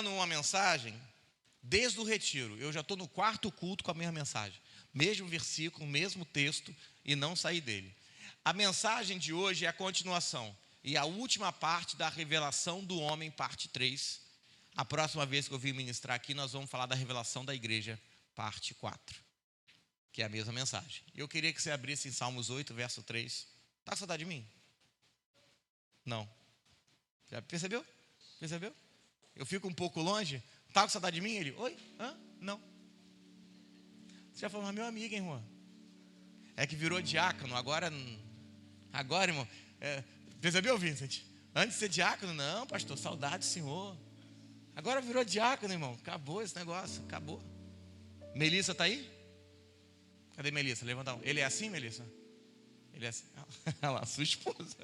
uma mensagem desde o retiro. Eu já estou no 4º culto com a mesma mensagem. Mesmo versículo, mesmo texto, e não saí dele. A mensagem de hoje é a continuação. E a última parte da revelação do homem, parte 3. A próxima vez que eu vim ministrar aqui, nós vamos falar da revelação da igreja, parte 4. Que é a mesma mensagem. Eu queria que você abrisse em Salmos 8, verso 3. Está com saudade de mim? Não. Já percebeu? Percebeu? Eu fico um pouco longe. Está com saudade de mim? Ele, oi? Hã? Não. Você já falou, mas meu amigo, hein, irmão? É que virou diácono, agora, irmão. Percebeu, Vincent? Antes de ser diácono, não, pastor, saudade do senhor. Agora virou diácono, irmão. Acabou esse negócio, acabou. Melissa está aí? Cadê Melissa? Levanta a mão. Ele é assim, Melissa? Ele é assim. Olha lá, sua esposa.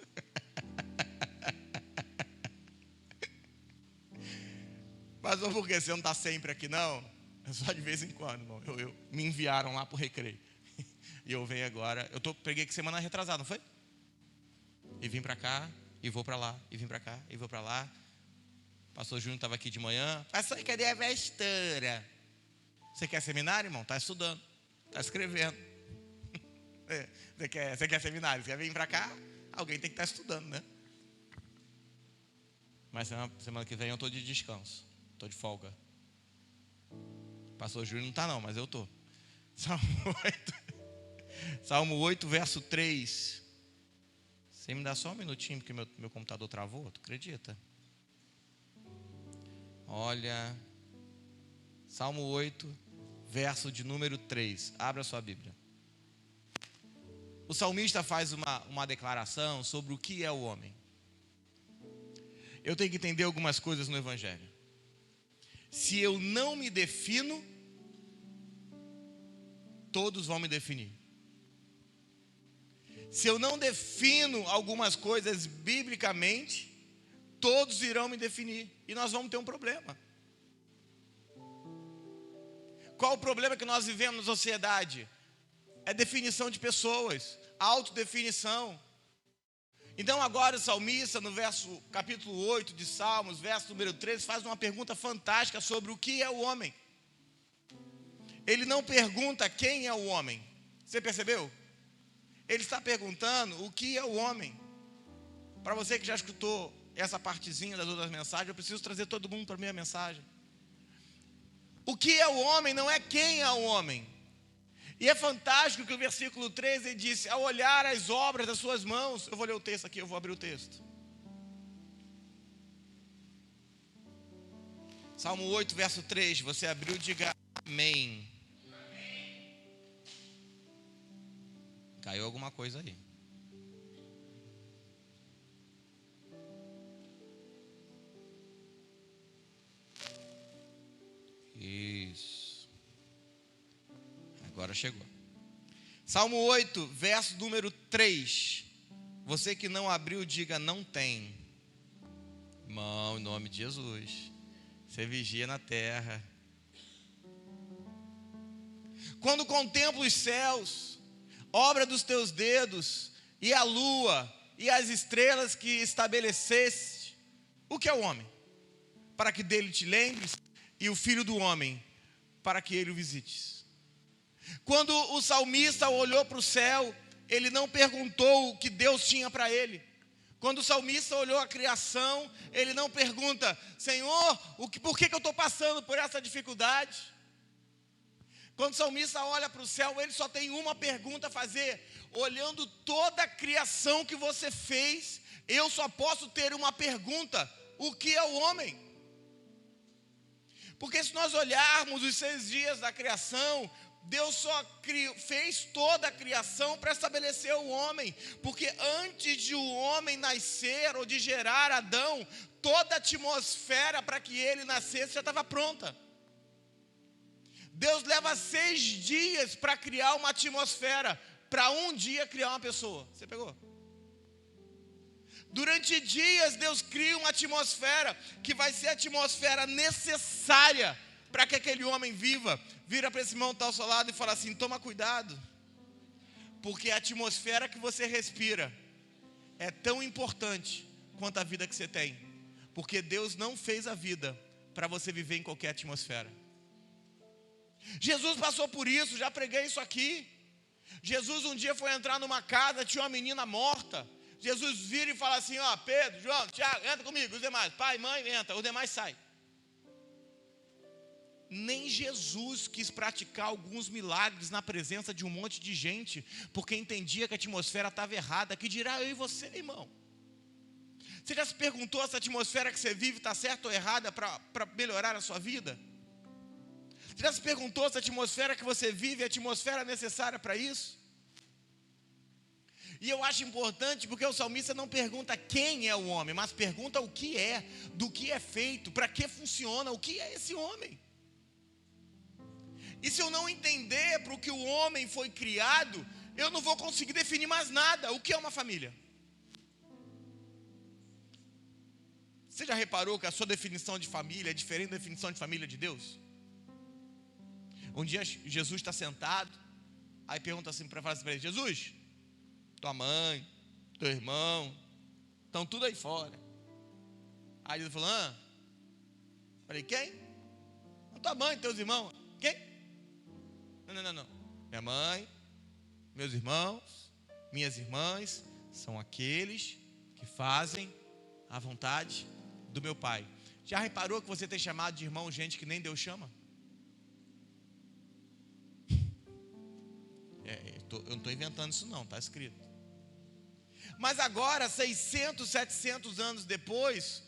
Mas por que você não está sempre aqui, não? É só de vez em quando, irmão. Me enviaram lá para o recreio. E eu venho agora. Peguei que semana retrasada, não foi? E vim para cá, e vou para lá. E vim para cá, e vou para lá. Pastor Júnior estava aqui de manhã. Pastor, cadê a vestura? Você quer seminário, irmão? Está estudando. Está escrevendo. Você quer seminário? Você quer vir para cá? Alguém tem que estar estudando, né? Mas semana que vem eu estou de descanso. Estou de folga. Pastor Júnior não está não, mas eu estou. Salmo 8, verso 3. Você me dá só um minutinho, porque meu computador travou, tu acredita? Olha, Salmo 8, verso de número 3. Abra sua Bíblia. O salmista faz uma declaração sobre o que é o homem. Eu tenho que entender algumas coisas no Evangelho. Se eu não me defino, todos vão me definir. Se eu não defino algumas coisas biblicamente, todos irão me definir. E nós vamos ter um problema. Qual o problema que nós vivemos na sociedade? É definição de pessoas, autodefinição. Então agora o salmista, no capítulo 8 de Salmos, verso número 13, faz uma pergunta fantástica sobre o que é o homem. Ele não pergunta quem é o homem. Você percebeu? Ele está perguntando o que é o homem. Para você que já escutou essa partezinha das outras mensagens, eu preciso trazer todo mundo para a minha mensagem. O que é o homem não é quem é o homem. E é fantástico que o versículo 13 diz, ao olhar as obras das suas mãos, eu vou ler o texto aqui, eu vou abrir o texto. Salmo 8, verso 3, você abriu, diga amém. Caiu alguma coisa aí. Isso. Agora chegou. Salmo 8, verso número 3. Você que não abriu, diga não tem. Irmão, em nome de Jesus. Você vigia na terra. Quando contemplo os céus, obra dos teus dedos, e a lua, e as estrelas que estabeleceste, o que é o homem? Para que dele te lembres, e o filho do homem, para que ele o visites. Quando o salmista olhou para o céu, ele não perguntou o que Deus tinha para ele. Quando o salmista olhou a criação, ele não pergunta, Senhor, por que eu estou passando por essa dificuldade? Quando o salmista olha para o céu, ele só tem uma pergunta a fazer. Olhando toda a criação que você fez, eu só posso ter uma pergunta: o que é o homem? Porque se nós olharmos os 6 dias da criação, Deus só fez toda a criação para estabelecer o homem. Porque antes de o homem nascer ou de gerar Adão, toda a atmosfera para que ele nascesse já estava pronta. Deus leva 6 dias para criar uma atmosfera, para um dia criar uma pessoa. Você pegou? Durante dias Deus cria uma atmosfera, que vai ser a atmosfera necessária para que aquele homem viva. Vira para esse irmão que está ao seu lado e fala assim, toma cuidado, porque a atmosfera que você respira é tão importante quanto a vida que você tem. Porque Deus não fez a vida para você viver em qualquer atmosfera. Jesus passou por isso, já preguei isso aqui. Jesus um dia foi entrar numa casa, tinha uma menina morta. Jesus vira e fala assim, ó, Pedro, João, Tiago, entra comigo, os demais, pai, mãe, entra, os demais saem. Nem Jesus quis praticar alguns milagres na presença de um monte de gente, porque entendia que a atmosfera estava errada. Que dirá eu e você, irmão? Você já se perguntou se a atmosfera que você vive está certa ou errada para melhorar a sua vida? Você já se perguntou se a atmosfera que você vive é a atmosfera necessária para isso? E eu acho importante porque o salmista não pergunta quem é o homem, mas pergunta o que é, do que é feito, para que funciona, o que é esse homem. E se eu não entender para o que o homem foi criado, eu não vou conseguir definir mais nada. O que é uma família? Você já reparou que a sua definição de família é diferente da definição de família de Deus? Um dia Jesus está sentado, aí pergunta assim para ele, Jesus, tua mãe, teu irmão, estão tudo aí fora. Aí Jesus falou, falei, quem? Tua mãe, teus irmãos, quem? Não. Minha mãe, meus irmãos, minhas irmãs, são aqueles que fazem a vontade do meu Pai. Já reparou que você tem chamado de irmão gente que nem Deus chama? Eu não estou inventando isso não, está escrito. Mas agora, 600, 700 anos depois,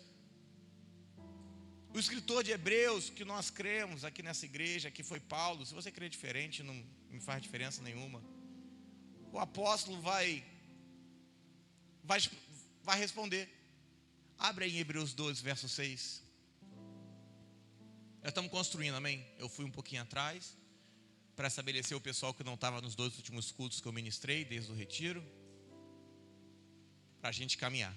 o escritor de Hebreus, que nós cremos aqui nessa igreja, que foi Paulo, se você crê diferente, não me faz diferença nenhuma. O apóstolo vai responder. Abre aí em Hebreus 12, verso 6. Nós estamos construindo, amém? Eu fui um pouquinho atrás, para estabelecer o pessoal que não estava nos 2 últimos cultos que eu ministrei, desde o retiro, para a gente caminhar.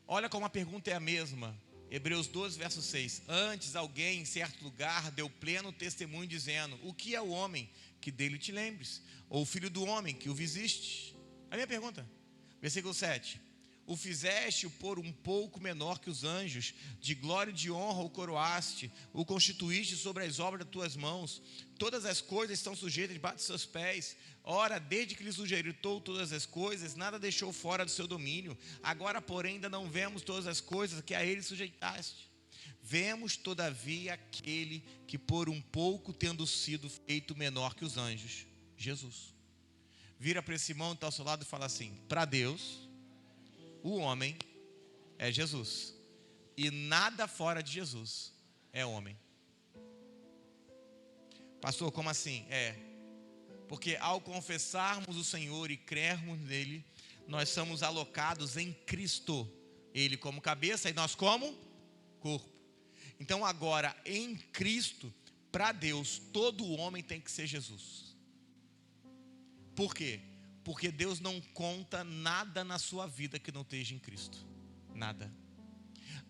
Olha como a pergunta é a mesma. Hebreus 12, verso 6. Antes alguém em certo lugar deu pleno testemunho dizendo, o que é o homem que dele te lembres? Ou o filho do homem que o visiste? A minha pergunta, versículo 7. O fizeste por um pouco menor que os anjos, de glória e de honra o coroaste, o constituíste sobre as obras das tuas mãos. Todas as coisas estão sujeitas debaixo de seus pés. Ora, desde que lhe sujeitou todas as coisas, nada deixou fora do seu domínio. Agora, porém, ainda não vemos todas as coisas que a ele sujeitaste. Vemos, todavia, aquele que por um pouco, tendo sido feito menor que os anjos, Jesus. Vira para esse irmão que está ao seu lado e fala assim, para Deus, o homem é Jesus. E nada fora de Jesus é homem. Pastor, como assim? Porque ao confessarmos o Senhor e crermos nele, nós somos alocados em Cristo. Ele como cabeça e nós como corpo. Então agora, em Cristo, para Deus, todo homem tem que ser Jesus. Por quê? Porque Deus não conta nada na sua vida que não esteja em Cristo. Nada.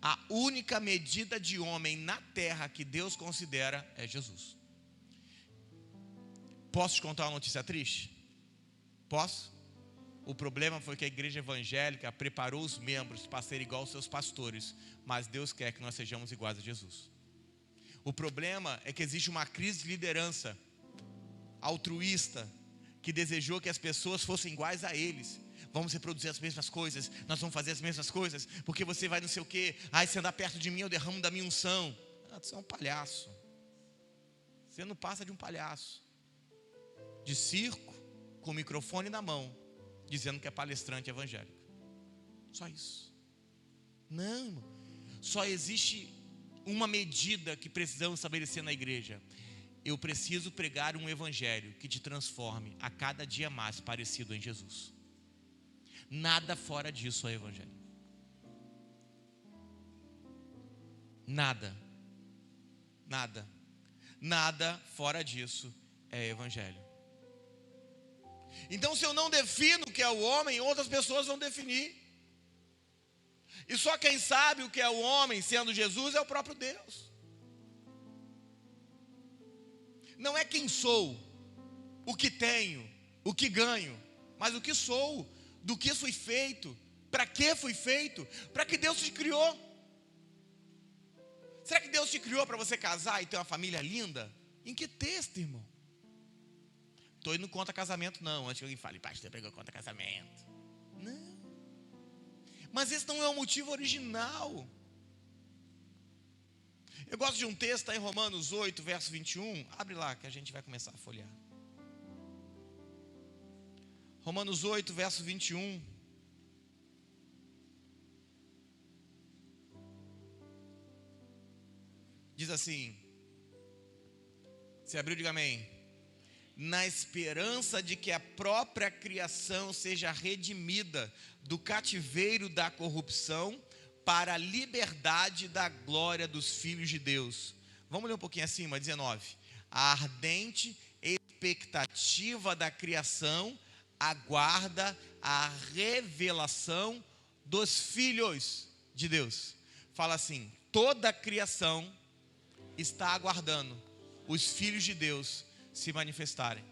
A única medida de homem na terra que Deus considera é Jesus. Posso te contar uma notícia triste? Posso? O problema foi que a igreja evangélica preparou os membros para serem igual aos seus pastores, mas Deus quer que nós sejamos iguais a Jesus. O problema é que existe uma crise de liderança altruísta, que desejou que as pessoas fossem iguais a eles. Vamos reproduzir as mesmas coisas, nós vamos fazer as mesmas coisas, porque você vai não sei o quê, se andar perto de mim eu derramo da minha unção. Você é um palhaço. Você não passa de um palhaço de circo, com o microfone na mão, dizendo que é palestrante evangélico. Só isso. Não, irmão. Só existe uma medida que precisamos estabelecer na igreja. Eu preciso pregar um evangelho que te transforme a cada dia mais parecido em Jesus. Nada fora disso é evangelho. Nada fora disso é evangelho. Então, se eu não defino o que é o homem, outras pessoas vão definir. E só quem sabe o que é o homem, sendo Jesus, é o próprio Deus. Não é quem sou, o que tenho, o que ganho, mas o que sou, do que fui feito, para que fui feito, para que Deus te criou. te criou para você casar e ter uma família linda? Em que texto, irmão? Estou indo contra casamento, não. Antes que alguém fale, pastor, pregou contra casamento. Não. Mas esse não é o motivo original. Eu gosto de um texto, está em Romanos 8, verso 21. Abre lá que a gente vai começar a folhear. Romanos 8, verso 21. Diz assim, você abriu, diga amém. Na esperança de que a própria criação seja redimida do cativeiro da corrupção para a liberdade da glória dos filhos de Deus. Vamos ler um pouquinho acima, 19. A ardente expectativa da criação aguarda a revelação dos filhos de Deus. Fala assim, toda a criação está aguardando os filhos de Deus se manifestarem.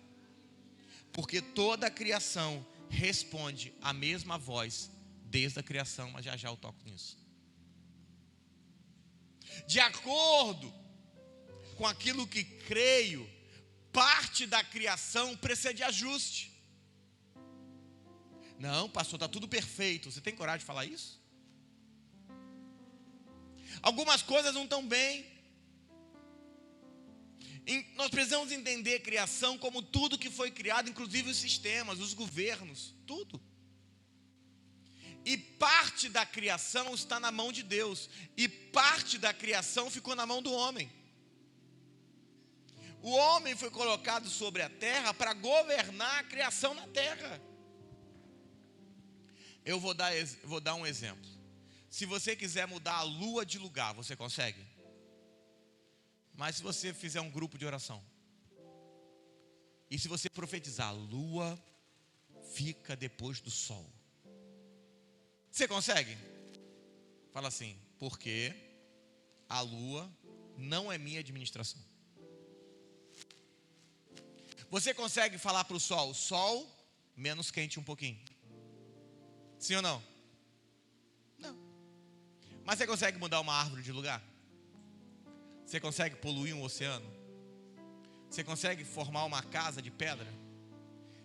Porque toda a criação responde a mesma voz desde a criação, mas já eu toco nisso. De acordo com aquilo que creio, parte da criação precisa de ajuste. Não, pastor, está tudo perfeito. Você tem coragem de falar isso? Algumas coisas não estão bem. Nós precisamos entender a criação como tudo que foi criado, inclusive os sistemas, os governos, tudo. E parte da criação está na mão de Deus, e parte da criação ficou na mão do homem. O homem foi colocado sobre a terra para governar a criação na terra. Eu vou dar um exemplo. Se você quiser mudar a lua de lugar, você consegue? Mas se você fizer um grupo de oração, e se você profetizar, a lua fica depois do sol, você consegue? Fala assim, porque a lua não é minha administração. Você consegue falar para o sol menos quente um pouquinho? Sim ou não? Não. Mas você consegue mudar uma árvore de lugar? Você consegue poluir um oceano? Você consegue formar uma casa de pedra?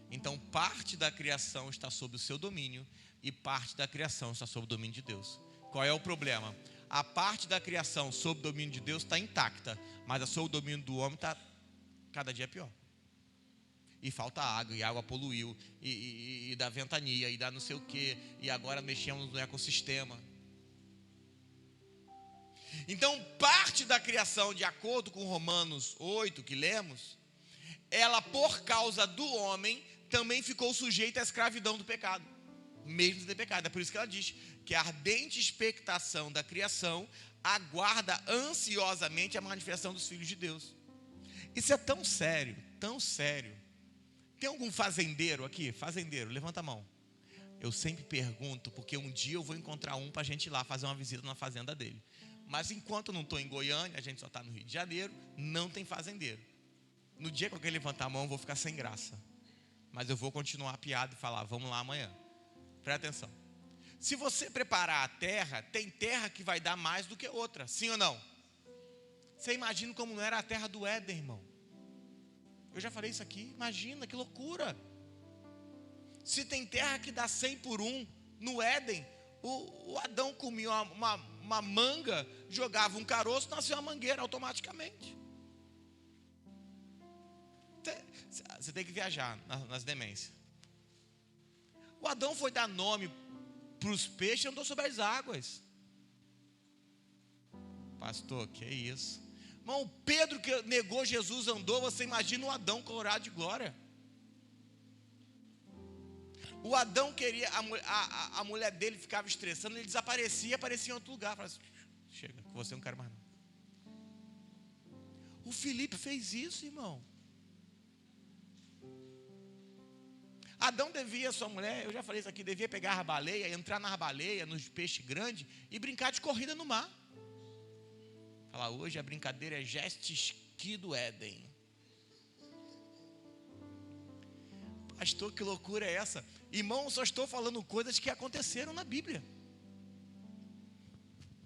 Então parte da criação está sob o seu domínio e parte da criação está sob o domínio de Deus. Qual é o problema? A parte da criação sob o domínio de Deus está intacta, mas a sob o domínio do homem está cada dia pior. E falta água, e a água poluiu, e dá ventania, e dá não sei o que, e agora mexemos no ecossistema. Então parte da criação, de acordo com Romanos 8 que lemos, ela por causa do homem também ficou sujeita à escravidão do pecado, mesmo sem ter pecado. É por isso que ela diz que a ardente expectação da criação aguarda ansiosamente a manifestação dos filhos de Deus. Isso é tão sério, tão sério. Tem algum fazendeiro aqui? Fazendeiro, levanta a mão. Eu sempre pergunto, porque um dia eu vou encontrar um para a gente ir lá fazer uma visita na fazenda dele. Mas enquanto eu não estou em Goiânia, a gente só está no Rio de Janeiro, não tem fazendeiro. No dia que alguém levantar a mão, eu vou ficar sem graça. Mas eu vou continuar a piada e falar, vamos lá amanhã. Presta atenção. Se você preparar a terra, tem terra que vai dar mais do que outra, sim ou não? Você imagina como não era a terra do Éden, irmão. Eu já falei isso aqui, imagina, que loucura. Se tem terra que dá 100 por 1, no Éden, o Adão comia uma manga, jogava um caroço, nasceu uma mangueira automaticamente. Você tem que viajar nas demências. O Adão foi dar nome para os peixes e andou sobre as águas. Pastor, que é isso? Irmão, o Pedro que negou Jesus andou, você imagina o Adão colorado de glória. O Adão queria, a mulher dele ficava estressando, ele desaparecia, aparecia em outro lugar. Falava assim, chega, com você eu não quero mais não. O Felipe fez isso, irmão. Adão devia, sua mulher, eu já falei isso aqui, devia pegar a baleia, entrar na baleia, nos peixes grandes e brincar de corrida no mar. Falar, hoje a brincadeira é jet ski do Éden. Pastor, que loucura é essa? Irmão, só estou falando coisas que aconteceram na Bíblia.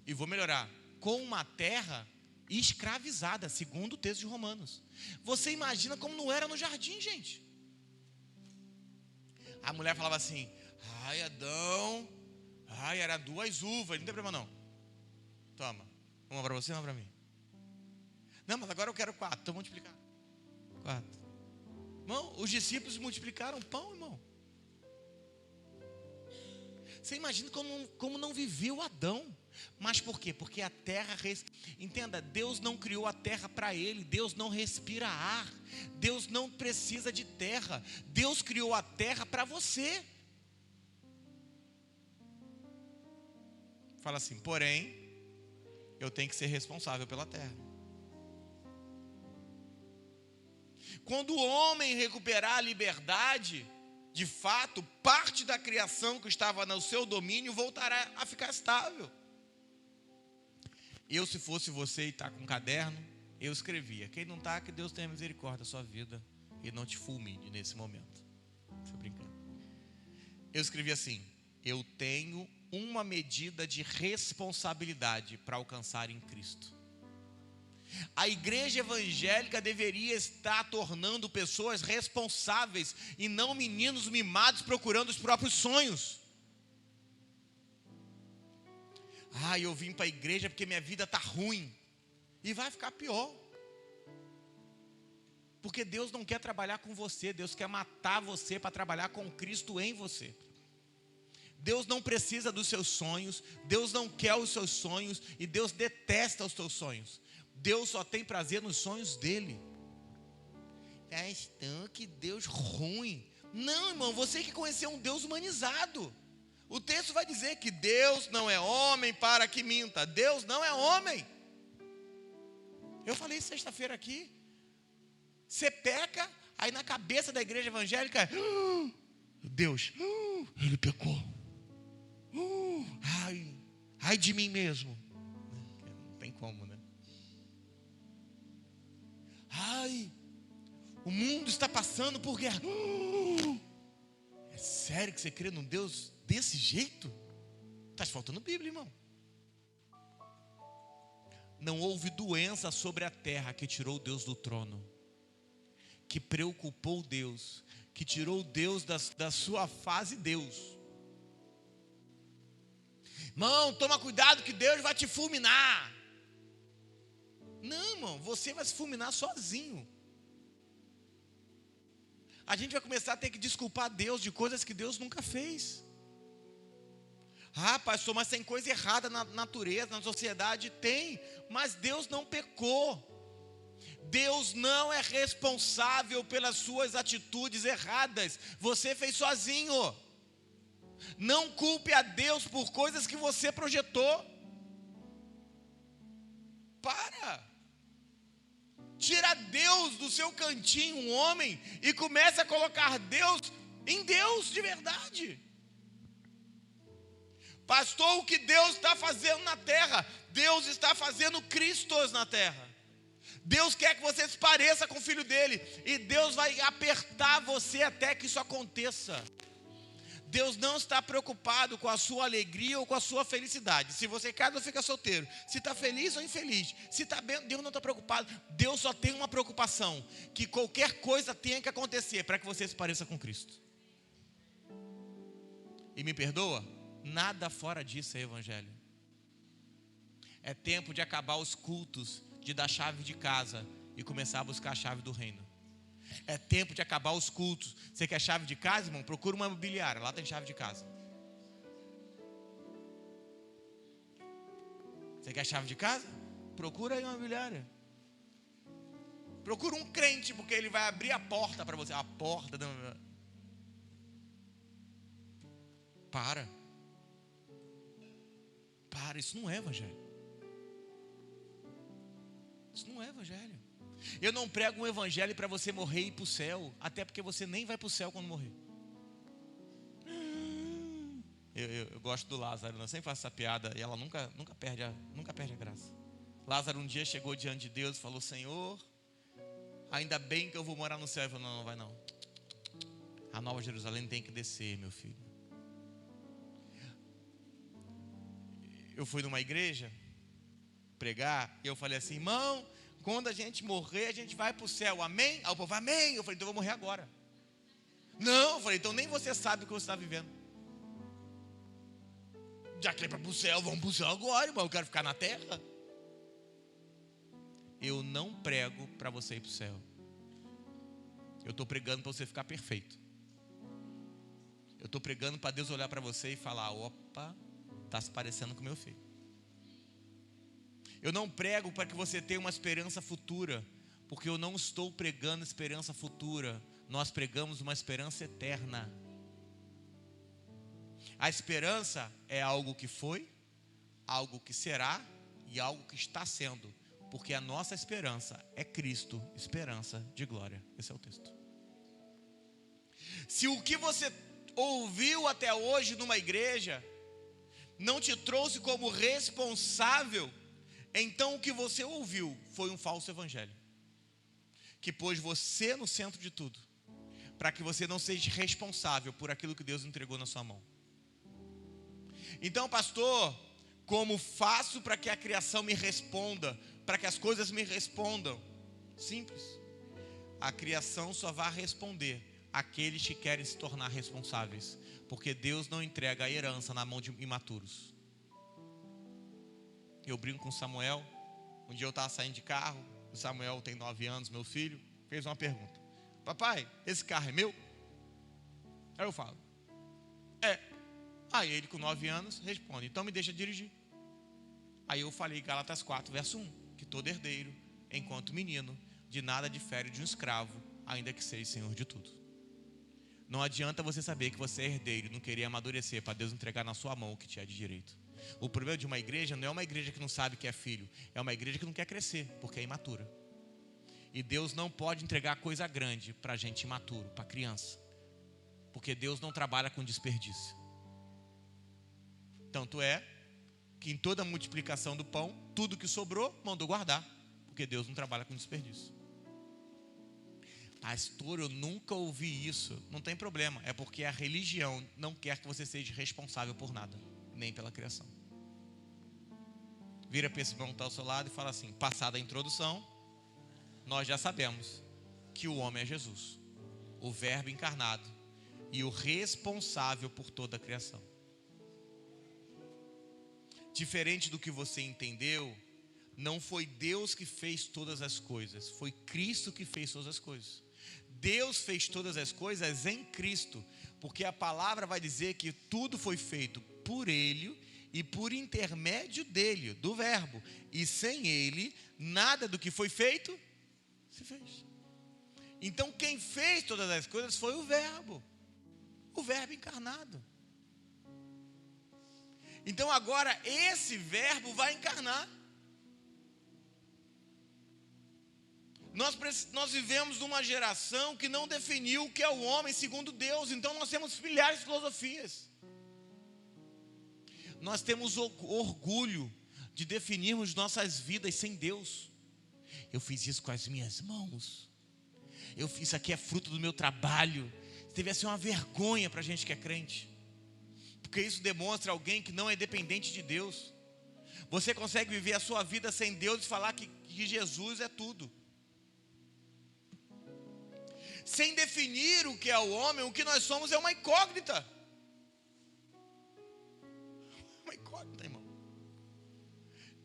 E vou melhorar. Com uma terra e escravizada, segundo o texto de Romanos. Você imagina como não era no jardim, gente. A mulher falava assim: ai, Adão, ai, era 2 uvas, não tem problema não. Toma, uma para você, uma para mim. Não, mas agora eu quero 4, então multiplicar. 4. Irmão, os discípulos multiplicaram pão, irmão. Você imagina como não viveu Adão. Mas por quê? Porque a terra, entenda, Deus não criou a terra para ele. Deus não respira ar. Deus não precisa de terra. Deus criou a terra para você. Fala assim: porém, eu tenho que ser responsável pela terra. Quando o homem recuperar a liberdade, de fato, parte da criação que estava no seu domínio voltará a ficar estável. Eu, se fosse você e está com um caderno, eu escrevia: quem não está, que Deus tenha misericórdia da sua vida e não te fulmine nesse momento. Estou brincando. Eu escrevi assim: eu tenho uma medida de responsabilidade para alcançar em Cristo. A igreja evangélica deveria estar tornando pessoas responsáveis e não meninos mimados procurando os próprios sonhos. Ah, eu vim para a igreja porque minha vida está ruim. E vai ficar pior. Porque Deus não quer trabalhar com você. Deus quer matar você para trabalhar com Cristo em você. Deus não precisa dos seus sonhos. Deus não quer os seus sonhos. E Deus detesta os seus sonhos. Deus só tem prazer nos sonhos dele. Então, que Deus ruim. Não, irmão, você que conheceu um Deus humanizado. O texto vai dizer que Deus não é homem para que minta. Deus não é homem. Eu falei sexta-feira aqui. Você peca, aí na cabeça da igreja evangélica, Deus, ele pecou. Ai de mim mesmo. Não tem como, né? Ai, o mundo está passando por guerra. É sério que você crê num Deus desse jeito? Está te faltando Bíblia, irmão. Não houve doença sobre a terra que tirou Deus do trono, que preocupou Deus, que tirou Deus da sua fase Deus. Irmão, toma cuidado que Deus vai te fulminar. Não, irmão, você vai se fulminar sozinho. A gente vai começar a ter que desculpar Deus de coisas que Deus nunca fez. Ah, pastor, mas tem coisa errada na natureza, na sociedade. Tem, mas Deus não pecou. Deus não é responsável pelas suas atitudes erradas. Você fez sozinho. Não culpe a Deus por coisas que você projetou. Para. Tira Deus do seu cantinho, um homem, e começa a colocar Deus em Deus de verdade. Pastor, o que Deus está fazendo na terra? Deus está fazendo Cristos na terra. Deus quer que você se pareça com o Filho dele. E Deus vai apertar você até que isso aconteça. Deus não está preocupado com a sua alegria ou com a sua felicidade. Se você casa ou fica solteiro, se está feliz ou infeliz, se está bem, Deus não está preocupado. Deus só tem uma preocupação: que qualquer coisa tenha que acontecer para que você se pareça com Cristo. E me perdoa, nada fora disso é evangelho. É tempo de acabar os cultos de dar chave de casa e começar a buscar a chave do reino. É tempo de acabar os cultos. Você quer chave de casa, irmão? Procura uma imobiliária, lá tem chave de casa. Você quer chave de casa? Procura aí uma imobiliária. Procura um crente, porque ele vai abrir a porta para você. A porta da... Para, isso não é evangelho. Isso não é evangelho. Eu não prego um evangelho para você morrer e ir para o céu, até porque você nem vai para o céu quando morrer. Eu gosto do Lázaro, eu sempre faço essa piada e ela nunca perde a graça. Lázaro um dia chegou diante de Deus e falou: Senhor, ainda bem que eu vou morar no céu. Ele falou: não vai não. A Nova Jerusalém tem que descer, meu filho. Eu fui numa igreja pregar, e eu falei assim: irmão, quando a gente morrer, a gente vai para o céu, amém? Aí o povo, amém. Eu falei: então eu vou morrer agora. Não, eu falei: então nem você sabe o que você está vivendo. Já que é para o céu, vamos para o céu agora, irmão, eu quero ficar na terra. Eu não prego para você ir para o céu. Eu estou pregando para você ficar perfeito. Eu estou pregando para Deus olhar para você e falar: opa, está se parecendo com meu filho. Eu não prego para que você tenha uma esperança futura, porque eu não estou pregando esperança futura. Nós pregamos uma esperança eterna. A esperança é algo que foi, algo que será e algo que está sendo, porque a nossa esperança é Cristo, esperança de glória. Esse é o texto. Se o que você ouviu até hoje numa igreja não te trouxe como responsável, então o que você ouviu foi um falso evangelho, que pôs você no centro de tudo, para que você não seja responsável por aquilo que Deus entregou na sua mão. Então, pastor, como faço para que a criação me responda, para que as coisas me respondam? Simples. A criação só vai responder aqueles que querem se tornar responsáveis, porque Deus não entrega a herança na mão de imaturos. Eu brinco com Samuel. Um dia eu estava saindo de carro, o Samuel tem 9 anos, meu filho, fez uma pergunta: papai, esse carro é meu? Aí eu falo: é. Aí ele com 9 anos responde: então me deixa dirigir. Aí eu falei Gálatas 4, verso 1, que todo herdeiro, enquanto menino, de nada difere de um escravo, ainda que seja senhor de tudo. Não adianta você saber que você é herdeiro e não querer amadurecer para Deus entregar na sua mão o que te é de direito. O problema de uma igreja não é uma igreja que não sabe que é filho, é uma igreja que não quer crescer, porque é imatura. E Deus não pode entregar coisa grande para gente imaturo, para criança, porque Deus não trabalha com desperdício. Tanto é que em toda a multiplicação do pão, tudo que sobrou, mandou guardar, porque Deus não trabalha com desperdício. Pastor, eu nunca ouvi isso. Não tem problema, é porque a religião não quer que você seja responsável por nada, nem pela criação. Vira para esse irmão que está ao seu lado e fala assim: passada a introdução, nós já sabemos que o homem é Jesus, o verbo encarnado e o responsável por toda a criação. Diferente do que você entendeu, não foi Deus que fez todas as coisas, foi Cristo que fez todas as coisas. Deus fez todas as coisas em Cristo, porque a palavra vai dizer que tudo foi feito por Ele e por intermédio dele, do verbo, e sem Ele, nada do que foi feito se fez. Então quem fez todas as coisas foi o verbo encarnado. Então agora esse verbo vai encarnar. Nós vivemos numa geração que não definiu o que é o homem segundo Deus. Então nós temos milhares de filosofias. Nós temos orgulho de definirmos nossas vidas sem Deus. Eu fiz isso com as minhas mãos. Isso aqui é fruto do meu trabalho. Deve ser uma vergonha para a gente que é crente, porque isso demonstra alguém que não é dependente de Deus. Você consegue viver a sua vida sem Deus e falar que Jesus é tudo, sem definir o que é o homem. O que nós somos é uma incógnita. Uma incógnita, irmão.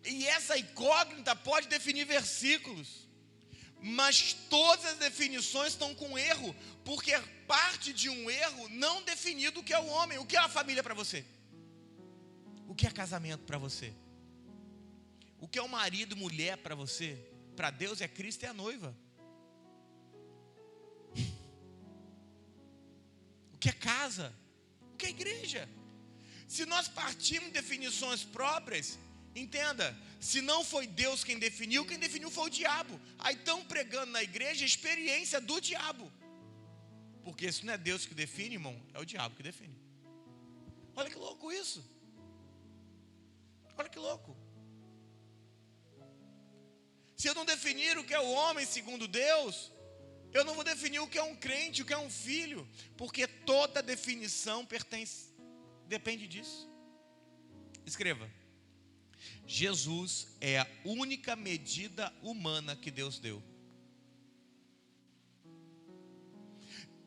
E essa incógnita pode definir versículos, mas todas as definições estão com erro, porque parte de um erro não definido o que é o homem. O que é a família para você? O que é casamento para você? O que é o marido e mulher para você? Para Deus é Cristo e a noiva. O que é casa? O que é igreja? Se nós partimos de definições próprias, entenda, se não foi Deus quem definiu foi o diabo. Aí estão pregando na igreja a experiência do diabo, porque se não é Deus que define, irmão, é o diabo que define. Olha que louco isso. Olha que louco. Se eu não definir o que é o homem segundo Deus, eu não vou definir o que é um crente, o que é um filho, porque toda definição depende disso. Escreva: Jesus é a única medida humana que Deus deu.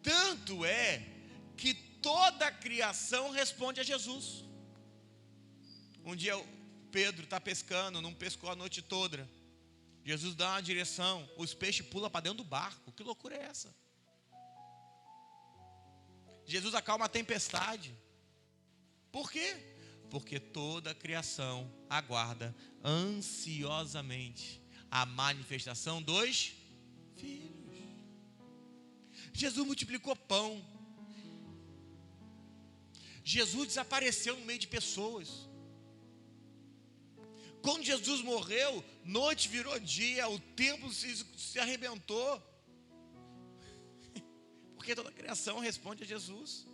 Tanto é que toda a criação responde a Jesus. Um dia Pedro está pescando, não pescou a noite toda. Jesus dá uma direção, os peixes pulam para dentro do barco. Que loucura é essa? Jesus acalma a tempestade. Por quê? Porque toda a criação aguarda ansiosamente a manifestação dos filhos. Jesus multiplicou pão. Jesus desapareceu no meio de pessoas. Quando Jesus morreu, noite virou dia, o templo se arrebentou. Porque toda a criação responde a Jesus.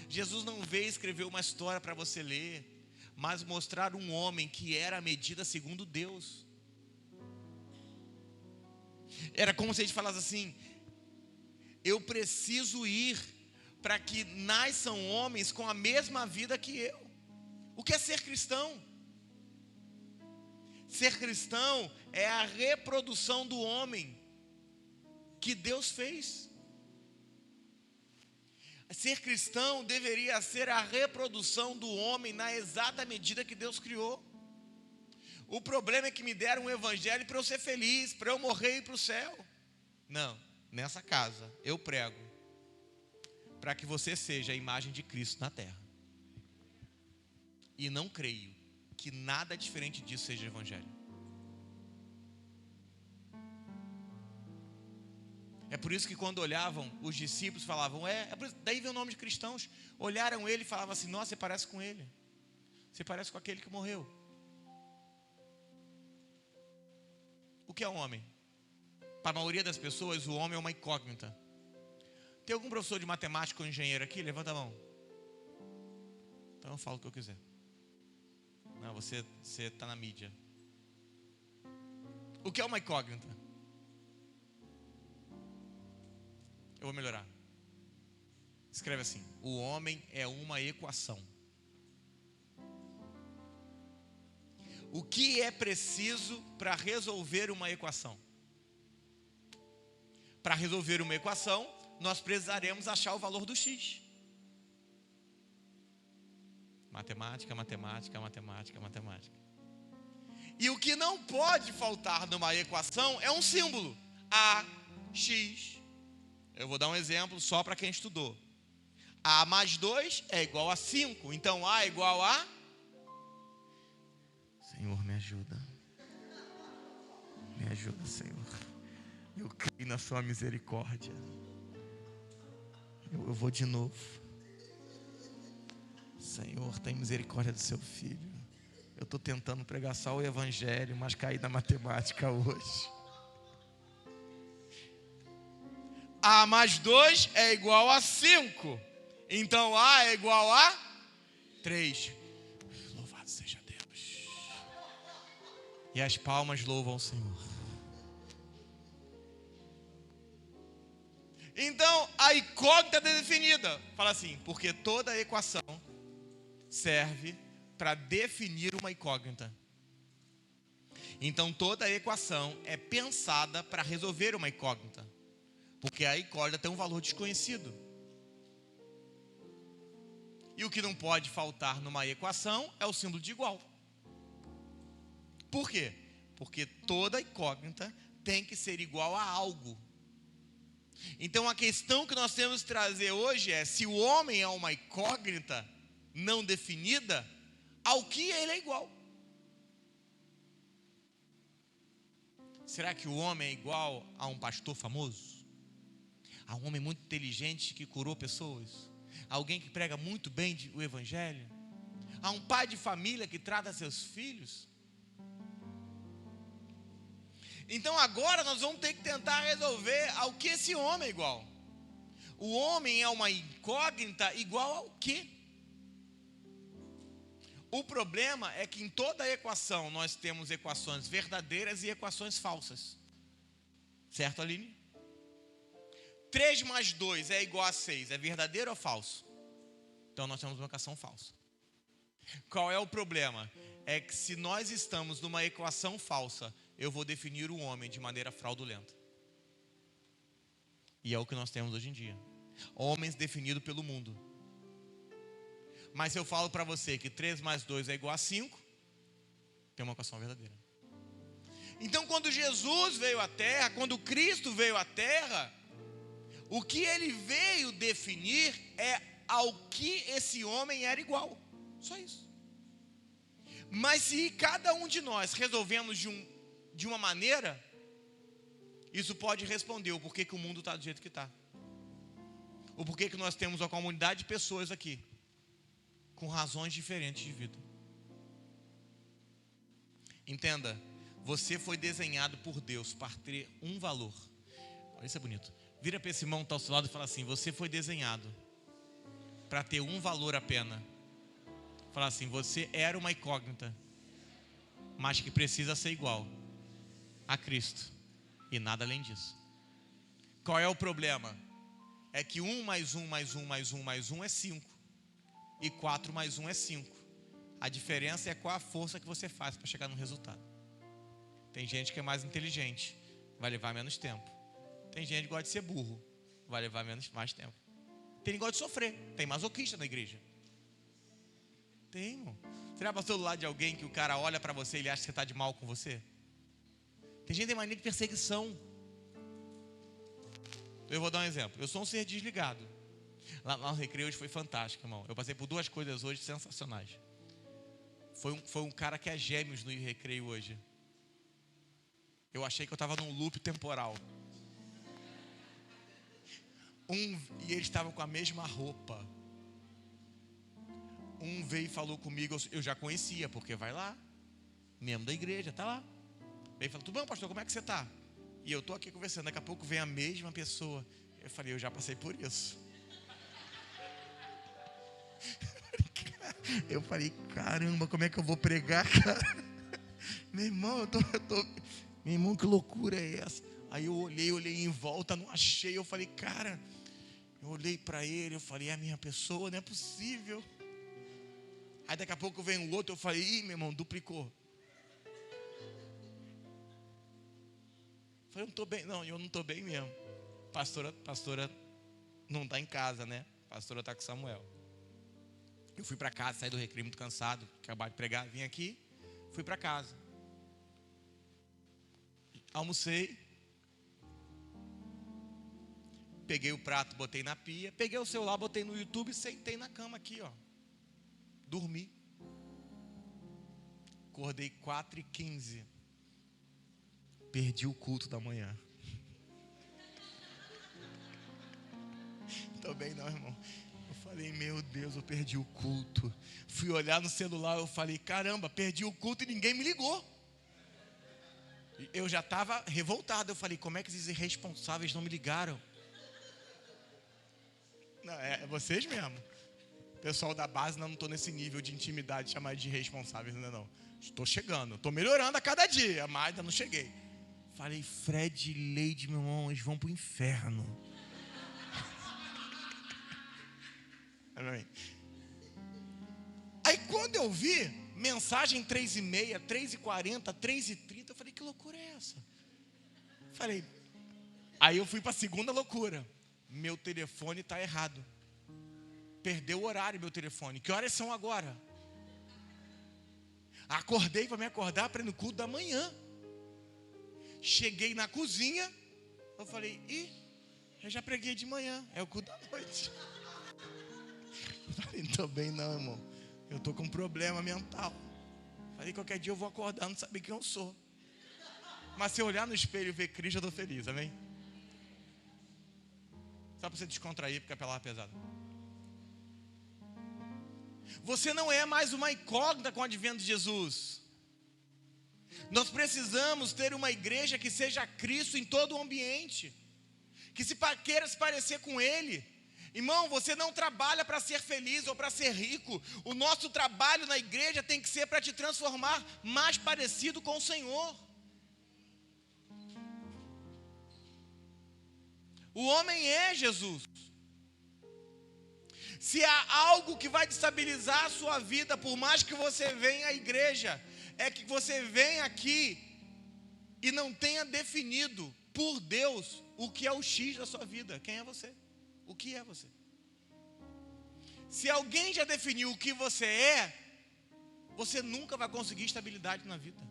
Jesus não veio escrever uma história para você ler, mas mostrar um homem que era a medida segundo Deus. Era como se a gente falasse assim: eu preciso ir para que nasçam homens com a mesma vida que eu. O que é ser cristão? Ser cristão é a reprodução do homem que Deus fez. Ser cristão deveria ser a reprodução do homem na exata medida que Deus criou. O problema é que me deram um evangelho para eu ser feliz, para eu morrer e ir para o céu. Não, nessa casa eu prego para que você seja a imagem de Cristo na terra. E não creio que nada diferente disso seja evangelho. É por isso que quando olhavam, os discípulos falavam, daí vem o nome de cristãos, olharam ele e falavam assim: nossa, você parece com ele, você parece com aquele que morreu. O que é um homem? Para a maioria das pessoas, o homem é uma incógnita. Tem algum professor de matemática ou engenheiro aqui? Levanta a mão. Então eu falo o que eu quiser. Não, você está na mídia. O que é uma incógnita? Eu vou melhorar. Escreve assim: o homem é uma equação. O que é preciso para resolver uma equação? Para resolver uma equação, nós precisaremos achar o valor do x. Matemática, matemática, matemática, matemática. E o que não pode faltar numa equação é um símbolo. A, x. Eu vou dar um exemplo só para quem estudou. A mais 2 é igual a 5. Então A é igual a... Senhor, me ajuda. Me ajuda, Senhor. Eu creio na sua misericórdia. Eu vou de novo. Senhor, tem misericórdia do seu filho. Eu estou tentando pregar só o evangelho, mas caí na matemática hoje. A mais 2 é igual a 5. Então A é igual a 3. Louvado seja Deus. E as palmas louvam o Senhor. Então a incógnita é definida. Fala assim: porque toda equação serve para definir uma incógnita. Então toda equação é pensada para resolver uma incógnita. Porque a incógnita tem um valor desconhecido. E o que não pode faltar numa equação é o símbolo de igual. Por quê? Porque toda incógnita tem que ser igual a algo. Então a questão que nós temos que trazer hoje é: se o homem é uma incógnita não definida, ao que ele é igual? Será que o homem é igual a um pastor famoso? A um homem muito inteligente que curou pessoas? Alguém que prega muito bem o evangelho? A um pai de família que trata seus filhos? Então agora nós vamos ter que tentar resolver ao que esse homem é igual. O homem é uma incógnita igual ao quê? O problema é que em toda equação nós temos equações verdadeiras e equações falsas. Certo, Aline? 3 mais 2 é igual a 6. É verdadeiro ou falso? Então nós temos uma equação falsa. Qual é o problema? é que se nós estamos numa equação falsa, eu vou definir o homem de maneira fraudulenta. E é o que nós temos hoje em dia. Homens definidos pelo mundo. Mas se eu falo para você que 3 mais 2 é igual a 5, tem uma equação verdadeira. Então quando Jesus veio à Terra, quando Cristo veio à Terra, o que ele veio definir é ao que esse homem era igual. Só isso. Mas se cada um de nós resolvemos de uma maneira, isso pode responder o porquê que o mundo está do jeito que está. O porquê que nós temos uma comunidade de pessoas aqui com razões diferentes de vida. Entenda, você foi desenhado por Deus para ter um valor. Olha, isso é bonito. Vira para esse irmão que está ao seu lado e fala assim: você foi desenhado para ter um valor apenas. Fala assim: você era uma incógnita, mas que precisa ser igual a Cristo e nada além disso. Qual é o problema? É que 1 mais 1 mais 1 mais 1 mais 1 é 5 e 4 mais 1 é 5. A diferença é qual a força que você faz para chegar no resultado. Tem gente que é mais inteligente, vai levar menos tempo. Tem gente que gosta de ser burro, vai levar mais tempo. Tem gente que gosta de sofrer, tem masoquista na igreja. Tem, irmão. Você já passou do lado de alguém que o cara olha para você e ele acha que você está de mal com você? Tem gente que tem mania de perseguição. Eu vou dar um exemplo. Eu sou um ser desligado. Lá no Recreio hoje foi fantástico, irmão. Eu passei por 2 coisas hoje sensacionais. Foi um cara que é gêmeos no Recreio hoje. Eu achei que eu estava num loop temporal. E eles estavam com a mesma roupa. Um veio e falou comigo, eu já conhecia, porque vai lá, membro da igreja, tá lá. Veio e falou: tudo bom, pastor, como é que você tá? E eu tô aqui conversando, daqui a pouco vem a mesma pessoa. Eu falei: eu já passei por isso. Eu falei: caramba, como é que eu vou pregar, cara? Meu irmão, meu irmão, que loucura é essa? Aí eu olhei em volta, não achei. Eu falei: cara, eu olhei para ele, eu falei: é a minha pessoa, não é possível. Aí daqui a pouco vem o outro, eu falei: ih, meu irmão, duplicou. Eu falei: eu não estou bem. Não, eu não estou bem mesmo. Pastora não está em casa, né? Pastora está com Samuel. Eu fui para casa, saí do Recreio muito cansado, acabei de pregar, vim aqui, fui para casa. Almocei. Peguei o prato, botei na pia. Peguei o celular, botei no YouTube e sentei na cama aqui, ó. Dormi. Acordei 4h15. Perdi o culto da manhã. Tô bem não, irmão. Eu falei: meu Deus, eu perdi o culto. Fui olhar no celular, eu falei: caramba, perdi o culto e ninguém me ligou. Eu já estava revoltado. Eu falei: como é que esses irresponsáveis não me ligaram? Não, é vocês mesmo. Pessoal da base, não estou nesse nível de intimidade, chamar de irresponsáveis ainda não. Estou chegando, estou melhorando a cada dia, mas ainda não cheguei. Falei: Fred e Leide, meu irmão, eles vão para o inferno. Aí quando eu vi mensagem 3h30, 3h40, 3h30, eu falei: que loucura é essa? Aí eu fui para a segunda loucura. Meu telefone está errado. Perdeu o horário, meu telefone. Que horas são agora? Acordei para me acordar para ir no culto da manhã. Cheguei na cozinha. Eu falei: ih, eu já preguei de manhã. É o culto da noite. Falei: não estou bem não, irmão. Eu estou com um problema mental. Falei: qualquer dia eu vou acordar, não saber quem eu sou. Mas se eu olhar no espelho e ver Cristo, eu estou feliz, amém? Só para você descontrair, porque a palavra é pesada. Você não é mais uma incógnita com o advento de Jesus. Nós precisamos ter uma igreja que seja Cristo em todo o ambiente, que queira se parecer com Ele. Irmão, você não trabalha para ser feliz ou para ser rico. O nosso trabalho na igreja tem que ser para te transformar mais parecido com o Senhor. O homem é Jesus. Se há algo que vai destabilizar a sua vida, por mais que você venha à igreja, é que você vem aqui e não tenha definido por Deus o que é o X da sua vida. Quem é você? O que é você? Se alguém já definiu o que você é, você nunca vai conseguir estabilidade na vida.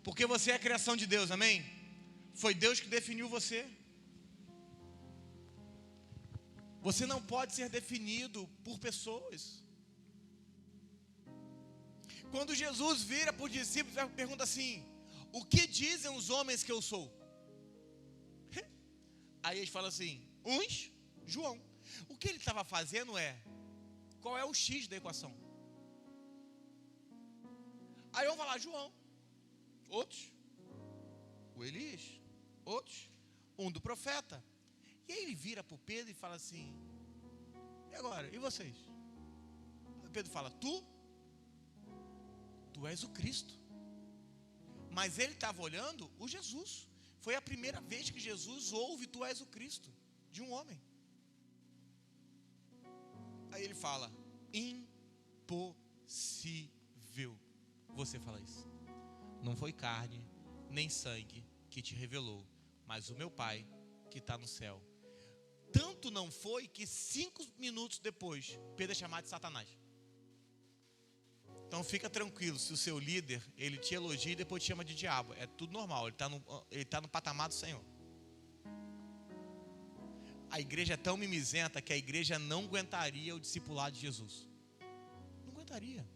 Porque você é a criação de Deus, amém? Foi Deus que definiu você. Você não pode ser definido por pessoas. Quando Jesus vira para os discípulos e pergunta assim: o que dizem os homens que eu sou? Aí eles falam assim: uns, João. O que ele estava fazendo qual é o X da equação? Aí vão falar João. Outros, o Elias. Outros, um do profeta. E aí ele vira para o Pedro e fala assim: e agora? E vocês? Aí Pedro fala: tu és o Cristo. Mas ele estava olhando o Jesus. Foi a primeira vez que Jesus ouve: tu és o Cristo, de um homem. Aí ele fala: impossível você falar isso. Não foi carne nem sangue que te revelou, mas o meu Pai que está no céu. Tanto não foi que 5 minutos depois Pedro é chamado de Satanás. Então fica tranquilo, se o seu líder, ele te elogia e depois te chama de diabo, é tudo normal, ele está no patamar do Senhor. A igreja é tão mimizenta que a igreja não aguentaria o discipulado de Jesus. Não aguentaria.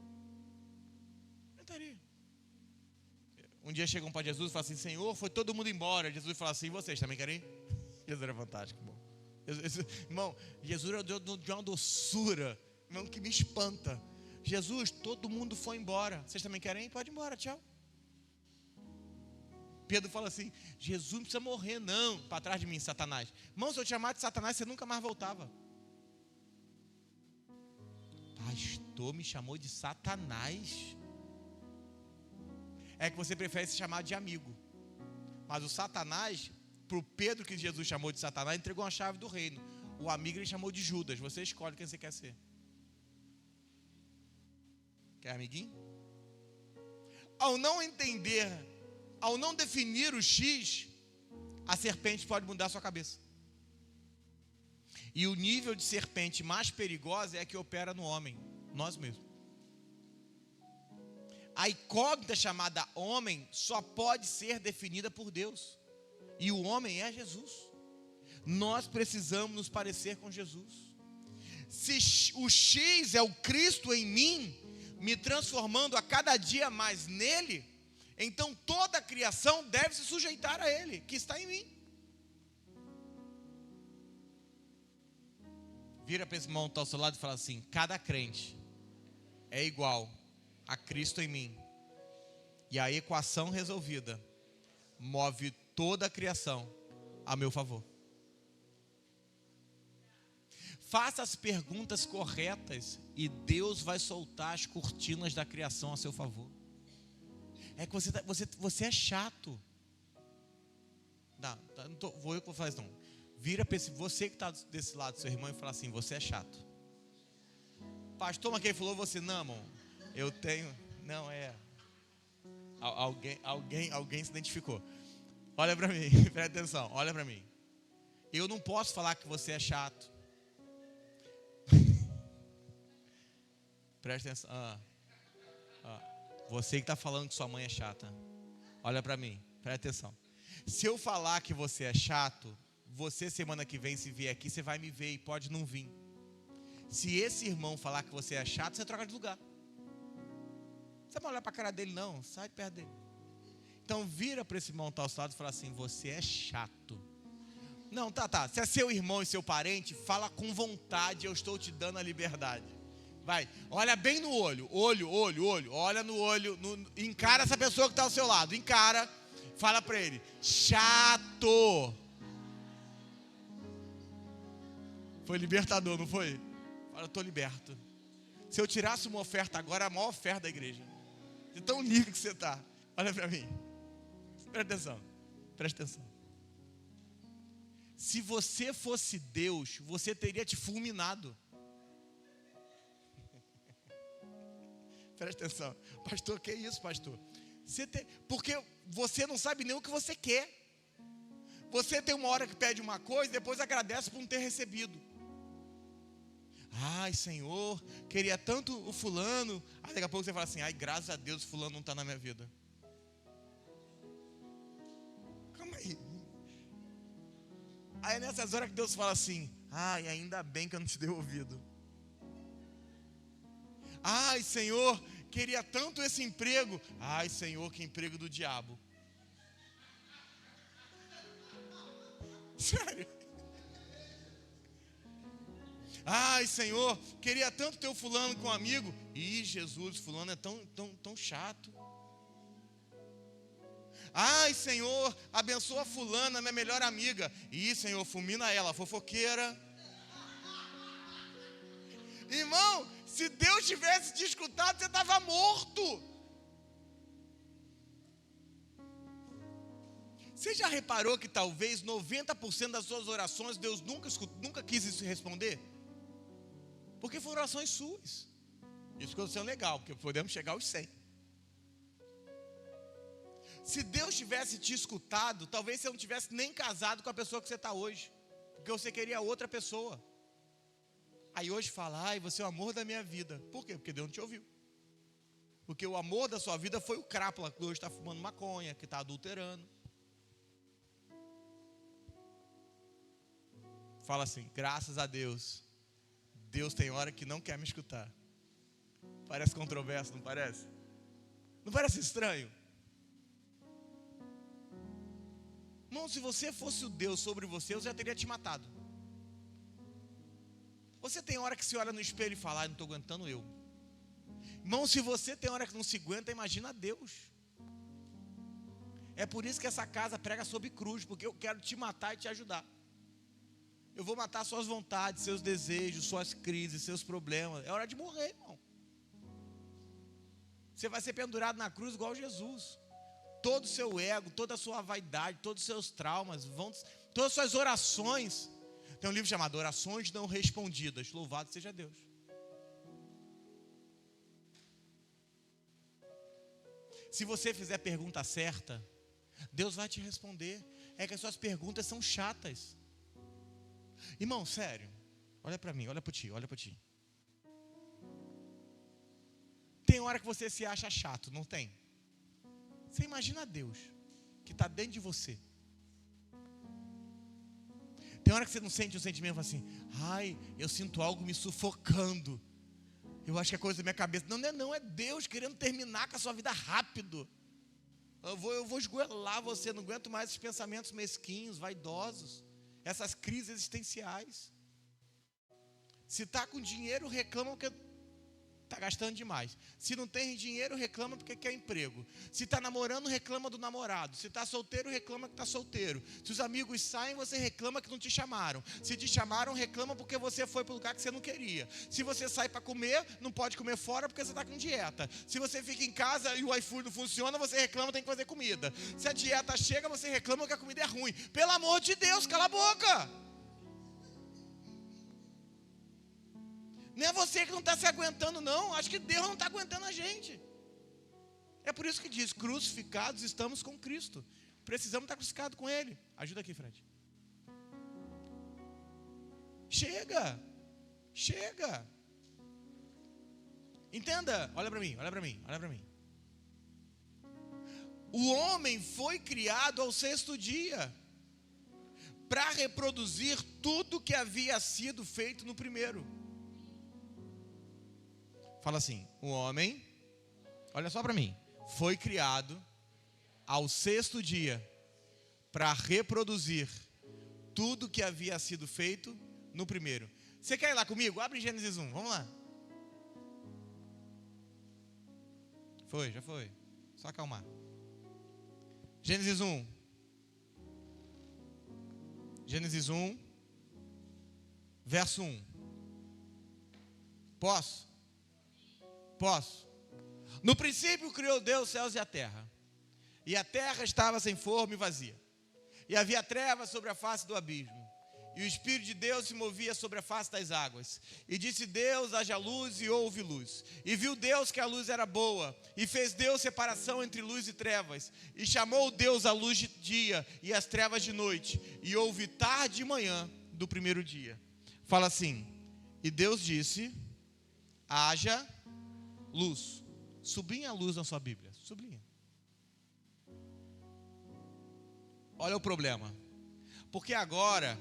Um dia chegam para Jesus e falam assim: Senhor, foi todo mundo embora. Jesus fala assim: e vocês também querem ir? Jesus era fantástico, irmão. Irmão, Jesus era de uma doçura, irmão, que me espanta. Jesus, todo mundo foi embora. Vocês também querem ir? Pode ir embora, tchau. Pedro fala assim: Jesus não precisa morrer não. Para trás de mim, Satanás. Irmão, se eu te chamar de Satanás, você nunca mais voltava. Pastor, me chamou de Satanás. É que você prefere se chamar de amigo. Mas o Satanás, para o Pedro que Jesus chamou de Satanás, entregou a chave do reino. O amigo ele chamou de Judas. Você escolhe quem você quer ser. Quer amiguinho? Ao não entender, ao não definir o X, a serpente pode mudar a sua cabeça. E o nível de serpente mais perigosa é a que opera no homem, nós mesmos. A incógnita chamada homem só pode ser definida por Deus. E o homem é Jesus. Nós precisamos nos parecer com Jesus. Se o X é o Cristo em mim, me transformando a cada dia mais nele, então toda a criação deve se sujeitar a ele, que está em mim. Vira para esse irmão que está ao seu lado e fala assim: cada crente é igual a Cristo em mim. E a equação resolvida move toda a criação a meu favor. Faça as perguntas corretas e Deus vai soltar as cortinas da criação a seu favor. É que você é chato. Não vou eu que vou fazer isso não. Vira para você que está desse lado do seu irmão e fala assim: você é chato. Pastor, mas quem falou você? Não, irmão. Eu tenho. Não, Alguém se identificou. Olha para mim, presta atenção, olha para mim. Eu não posso falar que você é chato. Presta atenção. Você que está falando que sua mãe é chata. Olha para mim, presta atenção. Se eu falar que você é chato, você semana que vem, se vier aqui, você vai me ver e pode não vir. Se esse irmão falar que você é chato, você troca de lugar. Você não vai olhar para a cara dele não, sai de perto dele. Então vira para esse irmão que está ao seu lado e fala assim: você é chato. Não, tá. Se é seu irmão e seu parente, fala com vontade, eu estou te dando a liberdade. Vai, olha bem no olho, olha no olho, encara essa pessoa que está ao seu lado, encara, fala para ele: chato. Foi libertador, não foi? Fala: eu estou liberto. Se eu tirasse uma oferta agora, a maior oferta da igreja, de tão livre que você está, olha para mim, presta atenção. Se você fosse Deus, você teria te fulminado. Presta atenção. Pastor, que isso, pastor? Porque você não sabe nem o que você quer. Você tem uma hora que pede uma coisa e depois agradece por não ter recebido. Ai, Senhor, queria tanto o fulano. Aí daqui a pouco você fala assim, ai, graças a Deus o fulano não está na minha vida. Calma aí. Aí é nessas horas que Deus fala assim, ai, ainda bem que eu não te dei ouvido. Ai, Senhor, queria tanto esse emprego. Ai, Senhor, que emprego do diabo. Sério. Ai, Senhor, queria tanto ter o fulano com um amigo. Ih, Jesus, fulano é tão chato. Ai, Senhor, abençoa a fulana, minha melhor amiga. Ih, Senhor, fulmina ela, fofoqueira. Irmão, se Deus tivesse te escutado, você estava morto. Você já reparou que talvez 90% das suas orações Deus nunca quis responder? Porque foram orações suas. Isso ficou sendo legal, porque podemos chegar aos 100. Se Deus tivesse te escutado, talvez você não tivesse nem casado com a pessoa que você está hoje, porque você queria outra pessoa. Aí hoje fala, ai, você é o amor da minha vida. Por quê? Porque Deus não te ouviu. Porque o amor da sua vida foi o crápula, que hoje está fumando maconha, que está adulterando. Fala assim, graças a Deus, Deus tem hora que não quer me escutar. Parece controverso, não parece? Não parece estranho? Irmão, se você fosse o Deus sobre você, eu já teria te matado. Você tem hora que se olha no espelho e fala, não estou aguentando eu. Irmão, se você tem hora que não se aguenta, imagina Deus. É por isso que essa casa prega sobre cruz, porque eu quero te matar e te ajudar. Eu vou matar suas vontades, seus desejos, suas crises, seus problemas. É hora de morrer, irmão. Você vai ser pendurado na cruz igual Jesus. Todo o seu ego, toda a sua vaidade, todos os seus traumas, todas as suas orações. Tem um livro chamado Orações Não Respondidas. Louvado seja Deus. Se você fizer a pergunta certa, Deus vai te responder. É que as suas perguntas são chatas. Irmão, sério, olha para mim, olha para ti. Tem hora que você se acha chato, não tem? Você imagina Deus, que está dentro de você. Tem hora que você não sente o sentimento assim, ai, eu sinto algo me sufocando. Eu acho que é coisa da minha cabeça. Não, é Deus querendo terminar com a sua vida rápido. Eu vou esgoelar você, não aguento mais esses pensamentos mesquinhos, vaidosos. Essas crises existenciais. Se está com dinheiro, reclama porque está gastando demais. Se não tem dinheiro, reclama porque quer emprego. Se está namorando, reclama do namorado. Se está solteiro, reclama que está solteiro. Se os amigos saem, você reclama que não te chamaram. Se te chamaram, reclama porque você foi para o lugar que você não queria. Se você sai para comer, não pode comer fora porque você está com dieta. Se você fica em casa e o iFood não funciona, você reclama, tem que fazer comida. Se a dieta chega, você reclama que a comida é ruim. Pelo amor de Deus, cala a boca! Não é você que não está se aguentando, não. Acho que Deus não está aguentando a gente. É por isso que diz, crucificados estamos com Cristo. Precisamos estar crucificados com Ele. Ajuda aqui, Fred. Chega. Entenda, olha para mim. O homem foi criado ao 6º dia, para reproduzir tudo que havia sido feito no primeiro. Fala assim, o homem, olha só para mim, foi criado ao 6º dia para reproduzir tudo que havia sido feito no primeiro. Você quer ir lá comigo? Abre Gênesis 1, vamos lá. Já foi. Só acalmar. Gênesis 1. Gênesis 1, verso 1. Posso? No princípio criou Deus os céus e a terra. E a terra estava sem forma e vazia. E havia trevas sobre a face do abismo. E o Espírito de Deus se movia sobre a face das águas. E disse Deus, haja luz, e houve luz. E viu Deus que a luz era boa. E fez Deus separação entre luz e trevas. E chamou Deus a luz de dia e as trevas de noite. E houve tarde e manhã do primeiro dia. Fala assim, e Deus disse, haja luz. Sublinha a luz na sua Bíblia. Sublinha. Olha o problema. Porque agora,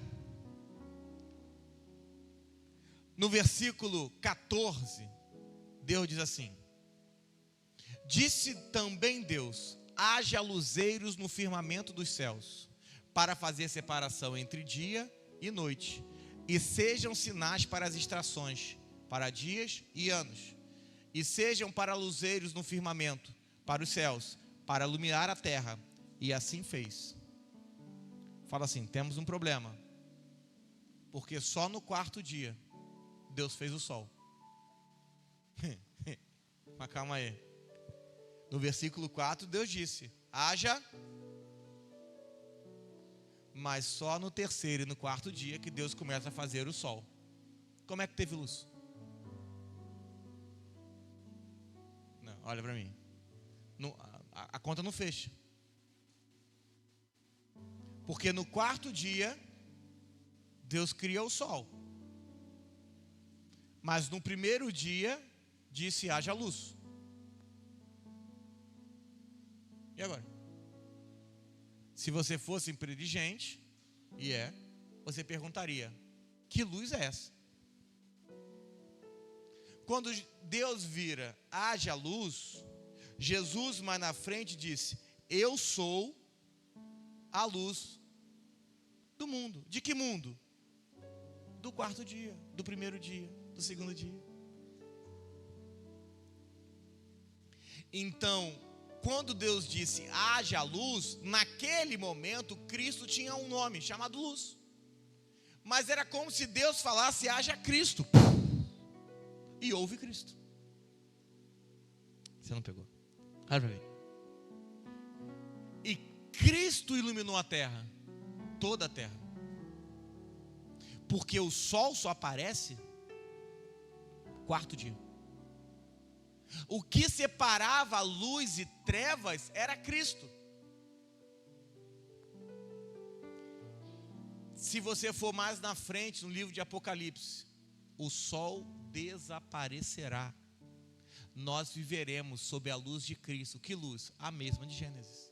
no versículo 14, Deus diz assim, disse também Deus, haja luzeiros no firmamento dos céus, para fazer separação entre dia e noite, e sejam sinais para as estações, para dias e anos, e sejam para luzeiros no firmamento, para os céus, para iluminar a terra. E assim fez. Fala assim, temos um problema, porque só no quarto dia Deus fez o sol. Mas calma aí. No versículo 4, Deus disse, haja. Mas só no terceiro e no quarto dia que Deus começa a fazer o sol. Como é que teve luz? Não, olha para mim. A conta não fecha. Porque no quarto dia, Deus cria o sol. Mas no primeiro dia, disse, haja luz. E agora? Se você fosse inteligente, você perguntaria, que luz é essa? Quando Deus vira, haja luz, Jesus mais na frente disse, eu sou a luz do mundo. De que mundo? Do quarto dia, do primeiro dia, do segundo dia. Então, quando Deus disse, haja luz, naquele momento, Cristo tinha um nome, chamado luz. Mas era como se Deus falasse, haja Cristo. E houve Cristo. Você não pegou? Olha para mim. E Cristo iluminou a terra, toda a terra. Porque o sol só aparece quarto dia. O que separava luz e trevas era Cristo. Se você for mais na frente, no livro de Apocalipse, o sol desaparecerá. Nós viveremos sob a luz de Cristo. Que luz? A mesma de Gênesis.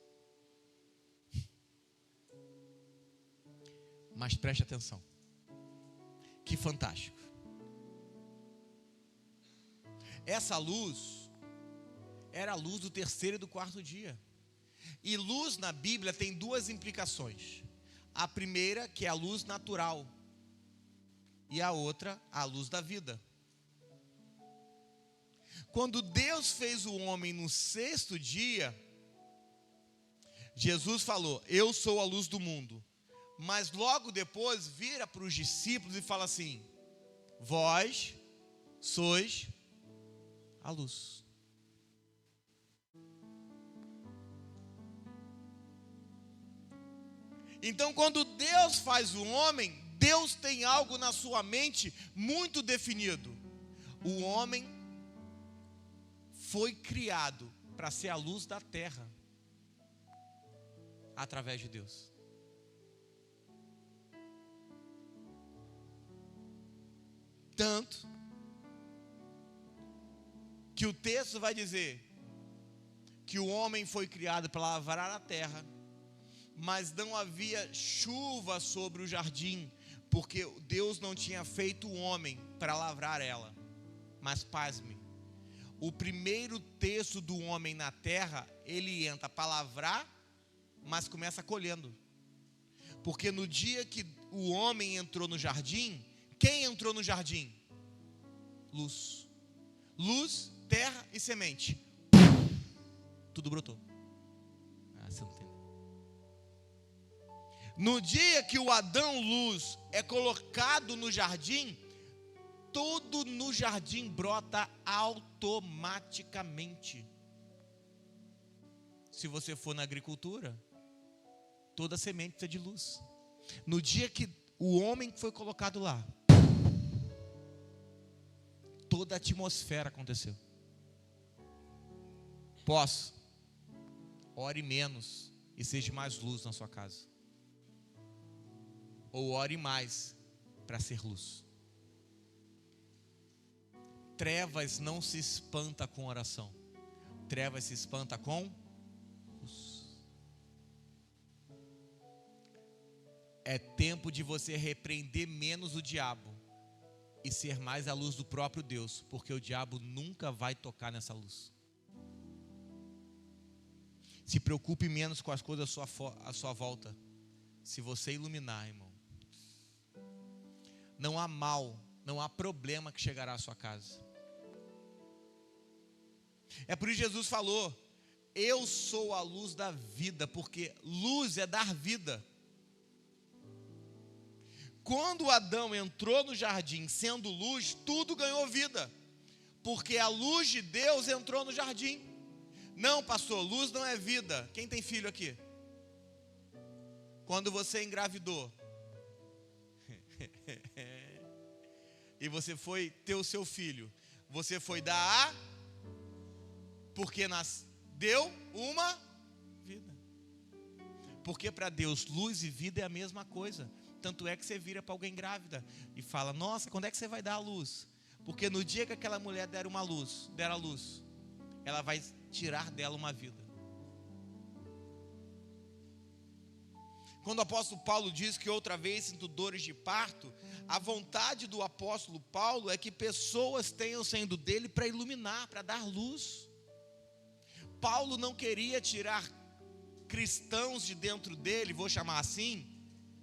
Mas preste atenção. Que fantástico. Essa luz era a luz do terceiro e do quarto dia. E luz na Bíblia tem duas implicações. A primeira, que é a luz natural. E a outra, a luz da vida. Quando Deus fez o homem no sexto dia, Jesus falou, eu sou a luz do mundo. Mas logo depois vira para os discípulos e fala assim, vós sois a luz. Então, quando Deus faz o homem, Deus tem algo na sua mente muito definido. O homem foi criado para ser a luz da terra, através de Deus. Tanto que o texto vai dizer que o homem foi criado para lavrar a terra, mas não havia chuva sobre o jardim, porque Deus não tinha feito o homem para lavrar ela. Mas pasme, o primeiro texto do homem na terra, ele entra para lavrar, mas começa colhendo. Porque no dia que o homem entrou no jardim, quem entrou no jardim? Luz. Luz, terra e semente. Tudo brotou. Você não entendeu. No dia que o Adão Luz é colocado no jardim, tudo no jardim brota automaticamente. Se você for na agricultura, toda semente precisa de luz. No dia que o homem que foi colocado lá, toda a atmosfera aconteceu. Posso? Ore menos e seja mais luz na sua casa. Ou ore mais para ser luz. Trevas não se espanta com oração. Trevas se espanta com luz. É tempo de você repreender menos o diabo e ser mais a luz do próprio Deus, porque o diabo nunca vai tocar nessa luz. Se preocupe menos com as coisas à sua volta. Se você iluminar, irmão, não há mal, não há problema que chegará à sua casa. É por isso que Jesus falou: eu sou a luz da vida, porque luz é dar vida. Quando Adão entrou no jardim sendo luz, tudo ganhou vida, porque a luz de Deus entrou no jardim. Não, pastor, luz não é vida. Quem tem filho aqui? Quando você engravidou e você foi ter o seu filho, você foi dar porque deu uma vida. Porque para Deus luz e vida é a mesma coisa. Tanto é que você vira para alguém grávida e fala: nossa, quando é que você vai dar a luz? Porque no dia que aquela mulher der a luz, ela vai tirar dela uma vida. Quando o apóstolo Paulo diz que outra vez sinto dores de parto, a vontade do apóstolo Paulo é que pessoas tenham saindo dele para iluminar, para dar luz. Paulo não queria tirar cristãos de dentro dele, vou chamar assim,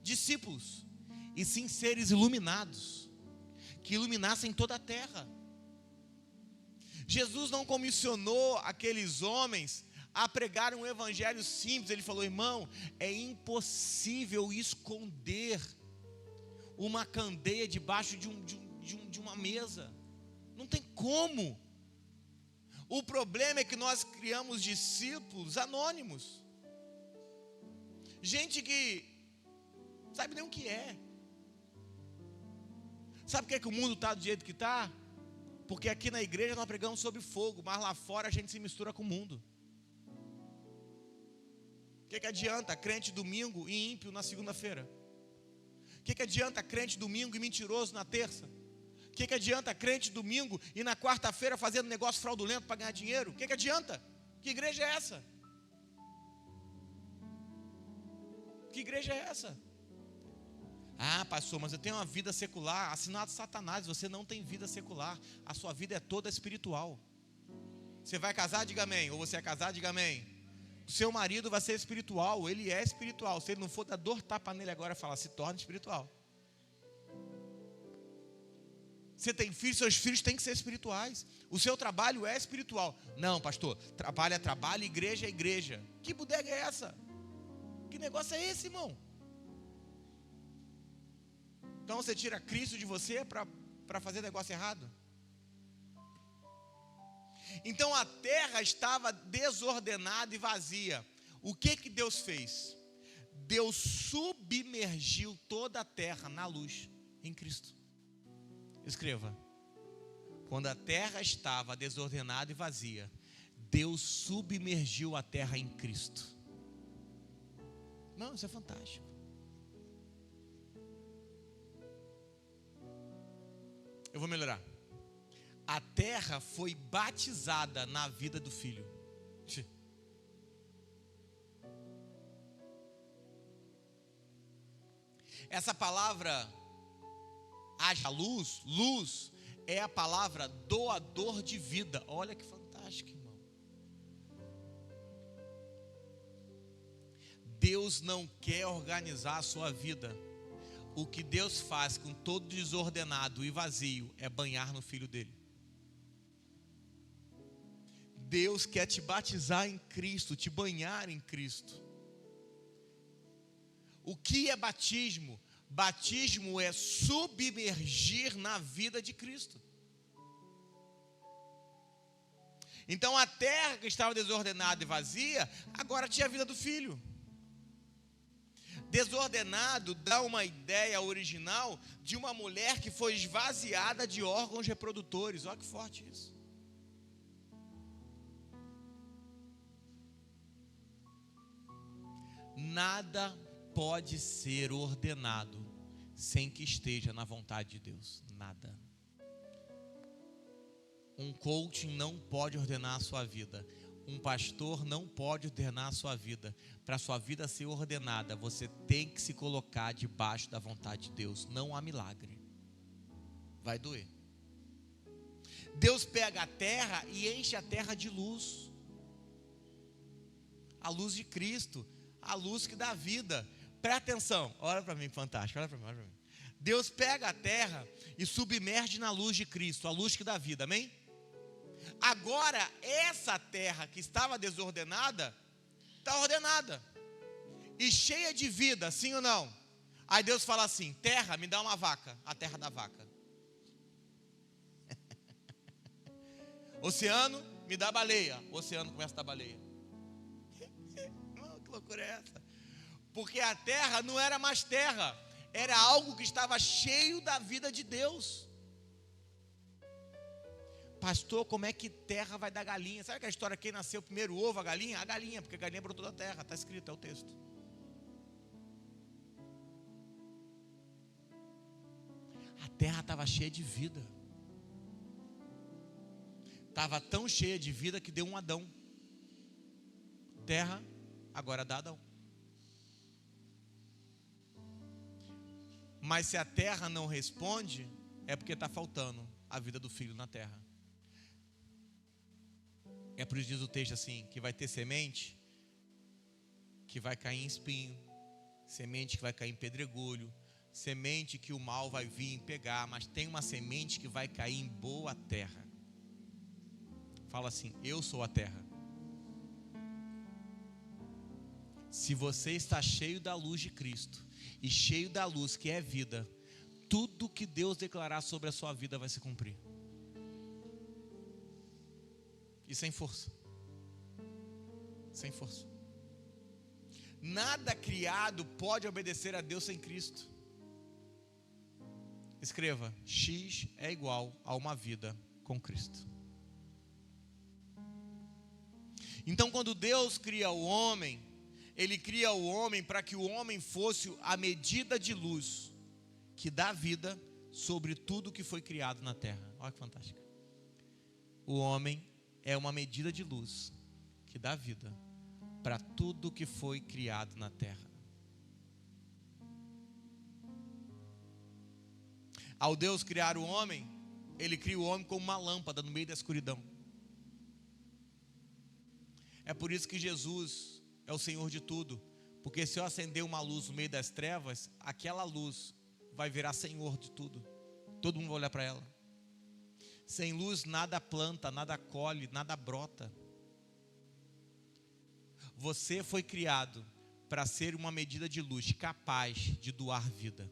discípulos, e sim seres iluminados, que iluminassem toda a terra. Jesus não comissionou aqueles homens a pregar um evangelho simples. Ele falou: irmão, é impossível esconder uma candeia debaixo de uma mesa. Não tem como. O problema é que nós criamos discípulos anônimos. Gente que sabe nem o que é. Sabe por que o mundo está do jeito que está? Porque aqui na igreja nós pregamos sobre fogo, mas lá fora a gente se mistura com o mundo. O que adianta crente domingo e ímpio na segunda-feira? O que adianta crente domingo e mentiroso na terça? O que adianta crente domingo e na quarta-feira fazendo negócio fraudulento para ganhar dinheiro? O que adianta? Que igreja é essa? Que igreja é essa? Ah, pastor, mas eu tenho uma vida secular. Assinado Satanás, você não tem vida secular. A sua vida é toda espiritual. Você vai casar, diga amém. Ou você é casado, diga amém. O seu marido vai ser espiritual, ele é espiritual. Se ele não for dar dor tapa nele agora, fala: se torna espiritual. Você tem filhos, seus filhos têm que ser espirituais. O seu trabalho é espiritual. Não, pastor, trabalho é trabalho, igreja é igreja. Que bodega é essa? Que negócio é esse, irmão? Então você tira Cristo de você para fazer negócio errado? Então a terra estava desordenada e vazia. O que Deus fez? Deus submergiu toda a terra na luz, em Cristo. Escreva: quando a terra estava desordenada e vazia, Deus submergiu a terra em Cristo. Não, isso é fantástico. Eu vou melhorar. A terra foi batizada na vida do filho. Essa palavra, haja luz, luz, é a palavra doador de vida. Olha que fantástico, irmão. Deus não quer organizar a sua vida. O que Deus faz com todo desordenado e vazio é banhar no Filho dele. Deus quer te batizar em Cristo, te banhar em Cristo. O que é batismo? Batismo é submergir na vida de Cristo. Então a terra que estava desordenada e vazia, agora tinha a vida do Filho. Desordenado dá uma ideia original de uma mulher que foi esvaziada de órgãos reprodutores. Olha que forte isso. Nada pode ser ordenado sem que esteja na vontade de Deus. Nada. Um coaching não pode ordenar a sua vida. Um pastor não pode ordenar a sua vida. Para a sua vida ser ordenada, você tem que se colocar debaixo da vontade de Deus. Não há milagre. Vai doer. Deus pega a terra e enche a terra de luz. A luz de Cristo. A luz que dá vida. Presta atenção. Olha para mim, fantástico. Olha para mim. Deus pega a terra e submerge na luz de Cristo. A luz que dá vida. Amém? Agora, essa terra que estava desordenada, está ordenada e cheia de vida, sim ou não? Aí Deus fala assim: terra, me dá uma vaca. A terra da vaca. Oceano, me dá baleia. O oceano começa a dar baleia. Que loucura é essa? Porque a terra não era mais terra, era algo que estava cheio da vida de Deus. Pastor, como é que terra vai dar galinha? Sabe aquela história, quem nasceu primeiro, o ovo, a galinha? A galinha, porque a galinha brotou da terra, está escrito, é o texto. A terra estava cheia de vida. Estava tão cheia de vida que deu um Adão. Terra, agora dá Adão. Mas se a terra não responde, é porque está faltando a vida do filho na terra. É por isso que diz o texto assim, que vai ter semente que vai cair em espinho, semente que vai cair em pedregulho, semente que o mal vai vir pegar, mas tem uma semente que vai cair em boa terra. Fala assim: eu sou a terra. Se você está cheio da luz de Cristo e cheio da luz que é vida, tudo que Deus declarar sobre a sua vida vai se cumprir. E sem força. Sem força. Nada criado pode obedecer a Deus sem Cristo. Escreva: X é igual a uma vida com Cristo. Então, quando Deus cria o homem, Ele cria o homem para que o homem fosse a medida de luz que dá vida sobre tudo que foi criado na terra. Olha que fantástico. O homem é uma medida de luz que dá vida para tudo que foi criado na terra. Ao Deus criar o homem, Ele cria o homem como uma lâmpada no meio da escuridão. É por isso que Jesus é o Senhor de tudo, porque se eu acender uma luz no meio das trevas, aquela luz vai virar Senhor de tudo. Todo mundo vai olhar para ela. Sem luz nada planta, nada colhe, nada brota. Você foi criado para ser uma medida de luz capaz de doar vida.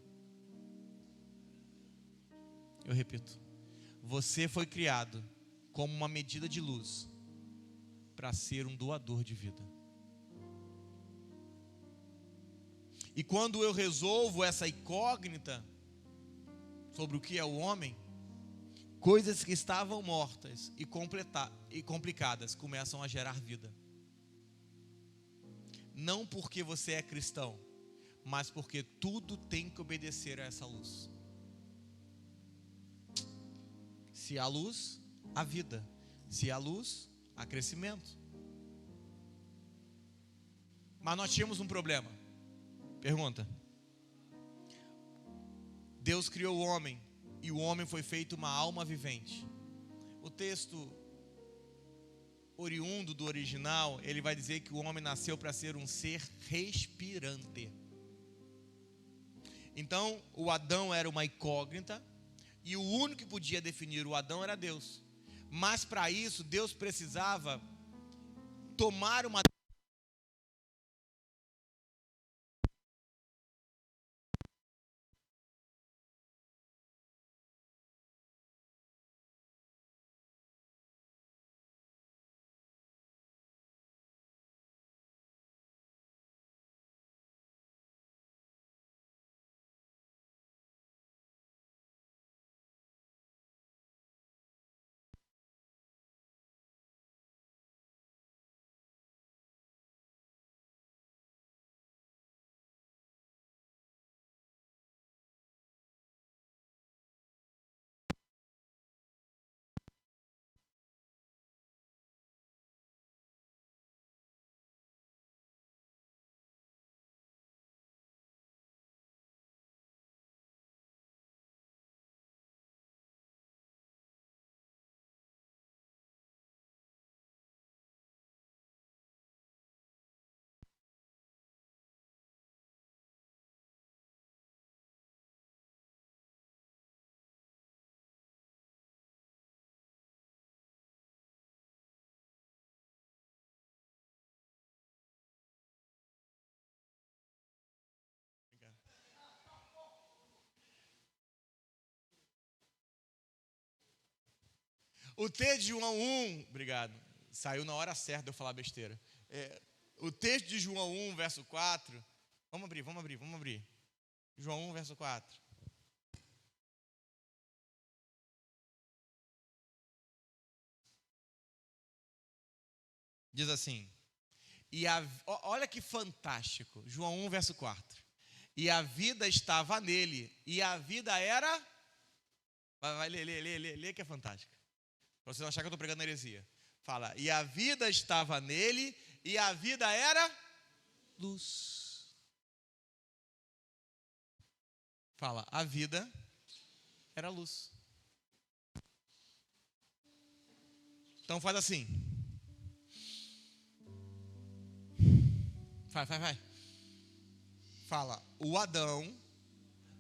Eu repito. Você foi criado como uma medida de luz para ser um doador de vida. E quando eu resolvo essa incógnita sobre o que é o homem, coisas que estavam mortas e complicadas começam a gerar vida. Não porque você é cristão, mas porque tudo tem que obedecer a essa luz. Se há luz, há vida. Se há luz, há crescimento. Mas nós tínhamos um problema. Pergunta. Deus criou o homem e o homem foi feito uma alma vivente. O texto oriundo do original, ele vai dizer que o homem nasceu para ser um ser respirante. Então, o Adão era uma incógnita e o único que podia definir o Adão era Deus. Mas para isso, Deus precisava tomar uma O texto de João 1, obrigado, saiu na hora certa de eu falar besteira. O texto de João 1, verso 4, vamos abrir. João 1, verso 4. Diz assim, olha que fantástico, João 1, verso 4. E a vida estava nele, e a vida era... Vai lê que é fantástico. Para você não achar que eu estou pregando heresia. Fala, e a vida estava nele, e a vida era luz. Fala, a vida era luz. Então faz assim. Vai. Fala, o Adão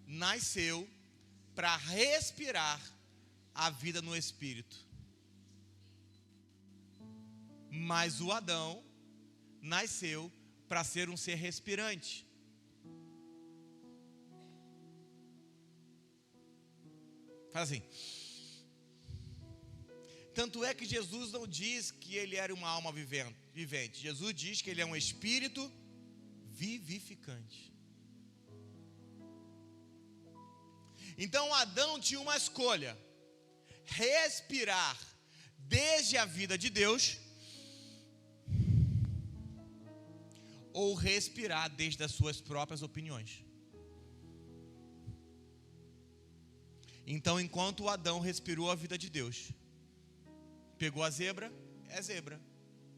nasceu para respirar a vida no Espírito. Mas o Adão nasceu para ser um ser respirante. Faz assim. Tanto é que Jesus não diz que ele era uma alma vivente. Jesus diz que ele é um espírito vivificante. Então Adão tinha uma escolha: respirar desde a vida de Deus ou respirar desde as suas próprias opiniões. Então, enquanto o Adão respirou a vida de Deus, pegou a zebra, é zebra.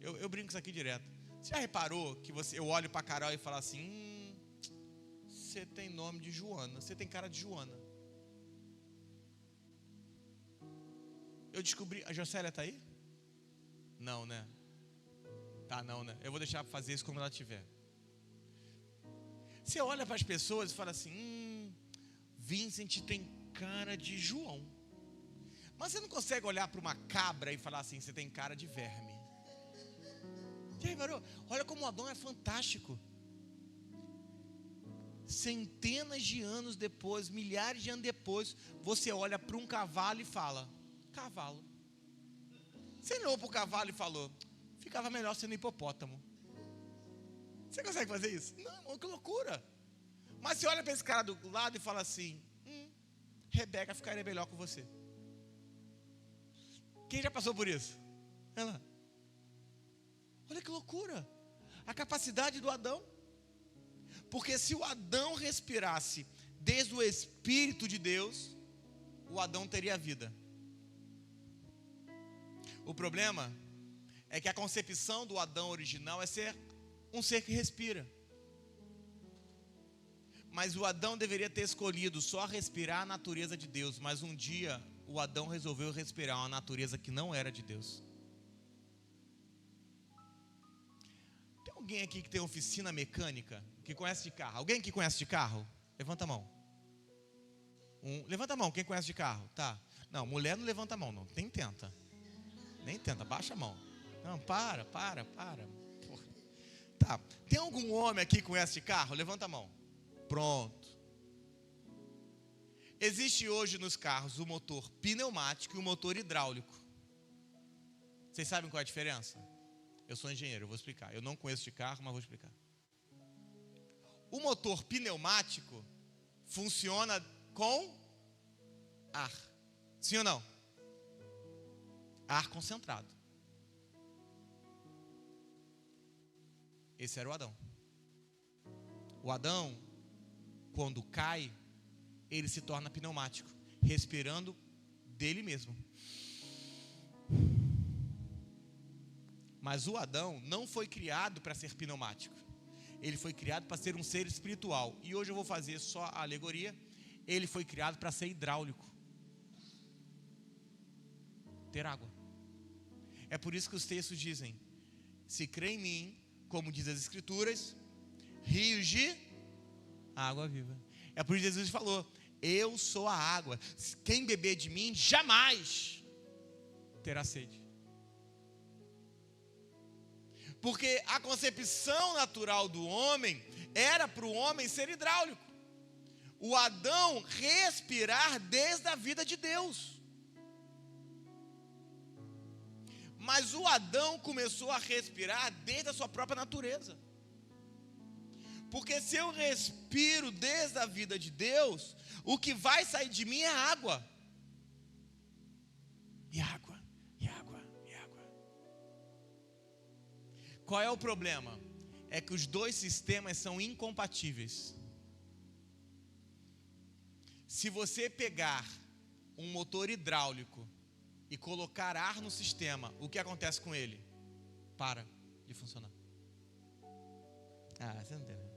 Eu brinco isso aqui direto. Você já reparou que eu olho para a Carol e falo assim, você tem nome de Joana, você tem cara de Joana. Eu descobri, a Jocélia está aí? Não, né? Tá, não, né? Eu vou deixar para fazer isso quando ela estiver. Você olha para as pessoas e fala assim, Vincent tem cara de João. Mas você não consegue olhar para uma cabra e falar assim, você tem cara de verme. Já reparou? Olha como o Adão é fantástico. Centenas de anos depois, milhares de anos depois, você olha para um cavalo e fala, cavalo. Você olhou para o cavalo e falou, ficava melhor sendo hipopótamo. Você consegue fazer isso? Não, que loucura. Mas você olha para esse cara do lado e fala assim, Rebeca ficaria melhor com você. Quem já passou por isso? Ela. Olha que loucura. A capacidade do Adão. Porque se o Adão respirasse desde o Espírito de Deus, o Adão teria vida. O problema é que a concepção do Adão original é ser um ser que respira. Mas o Adão deveria ter escolhido só respirar a natureza de Deus. Mas um dia o Adão resolveu respirar uma natureza que não era de Deus. Tem alguém aqui que tem oficina mecânica? Que conhece de carro? Alguém que conhece de carro? Levanta a mão. Levanta a mão, quem conhece de carro? Tá. Não, mulher não levanta a mão, não. Nem tenta. Nem tenta, baixa a mão. Não, para. Porra. Tá. Tem algum homem aqui que conhece de carro? Levanta a mão. Pronto. Existe hoje nos carros o motor pneumático e o motor hidráulico. Vocês sabem qual é a diferença? Eu sou engenheiro, eu vou explicar. Eu não conheço de carro, mas vou explicar. O motor pneumático funciona com ar. Sim ou não? Ar concentrado. Esse era o Adão. O Adão, quando cai, ele se torna pneumático, respirando dele mesmo. Mas o Adão não foi criado para ser pneumático. Ele foi criado para ser um ser espiritual. E hoje eu vou fazer só a alegoria. Ele foi criado para ser hidráulico. Ter água. É por isso que os textos dizem, se crê em mim, como diz as Escrituras, rios de água viva. É por isso que Jesus falou, eu sou a água. Quem beber de mim jamais terá sede. Porque a concepção natural do homem era para o homem ser hidráulico. O Adão respirar desde a vida de Deus. Mas o Adão começou a respirar desde a sua própria natureza. Porque se eu respiro desde a vida de Deus, o que vai sair de mim é água. E água, e água, e água. Qual é o problema? É que os dois sistemas são incompatíveis. Se você pegar um motor hidráulico e colocar ar no sistema, o que acontece com ele? Para de funcionar. Você não entendeu.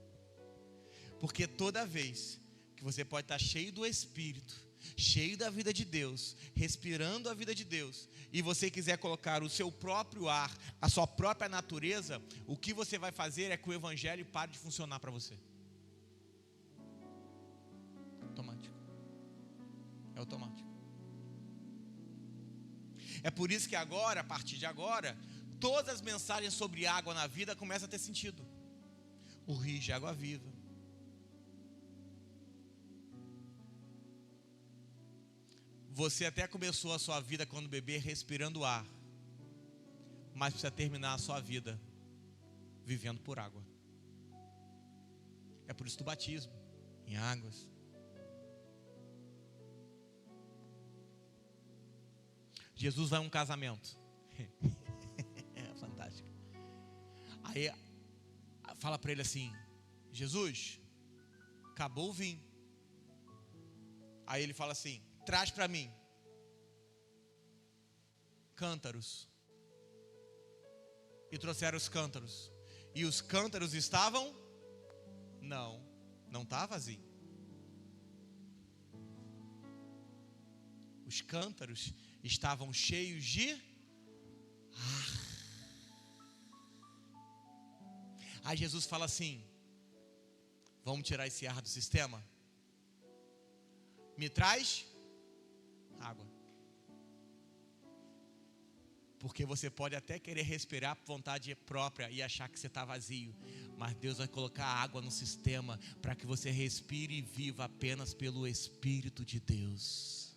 Porque toda vez que você pode estar cheio do Espírito, cheio da vida de Deus, respirando a vida de Deus, e você quiser colocar o seu próprio ar, a sua própria natureza, o que você vai fazer é que o Evangelho pare de funcionar para você. Automático. É automático. É por isso que agora, a partir de agora, todas as mensagens sobre água na vida começam a ter sentido. O rio de água viva. Você até começou a sua vida quando bebê respirando ar, mas precisa terminar a sua vida vivendo por água. É por isso do batismo em águas. Jesus vai a um casamento. É fantástico. Aí fala para ele assim: Jesus, acabou o vinho. Aí ele fala assim: traz para mim cântaros. E trouxeram os cântaros. E os cântaros estavam? Não está vazio. Os cântaros estavam cheios de ar. Aí Jesus fala assim: vamos tirar esse ar do sistema? Me traz água. Porque você pode até querer respirar por vontade própria e achar que você está vazio, mas Deus vai colocar água no sistema para que você respire e viva apenas pelo Espírito de Deus.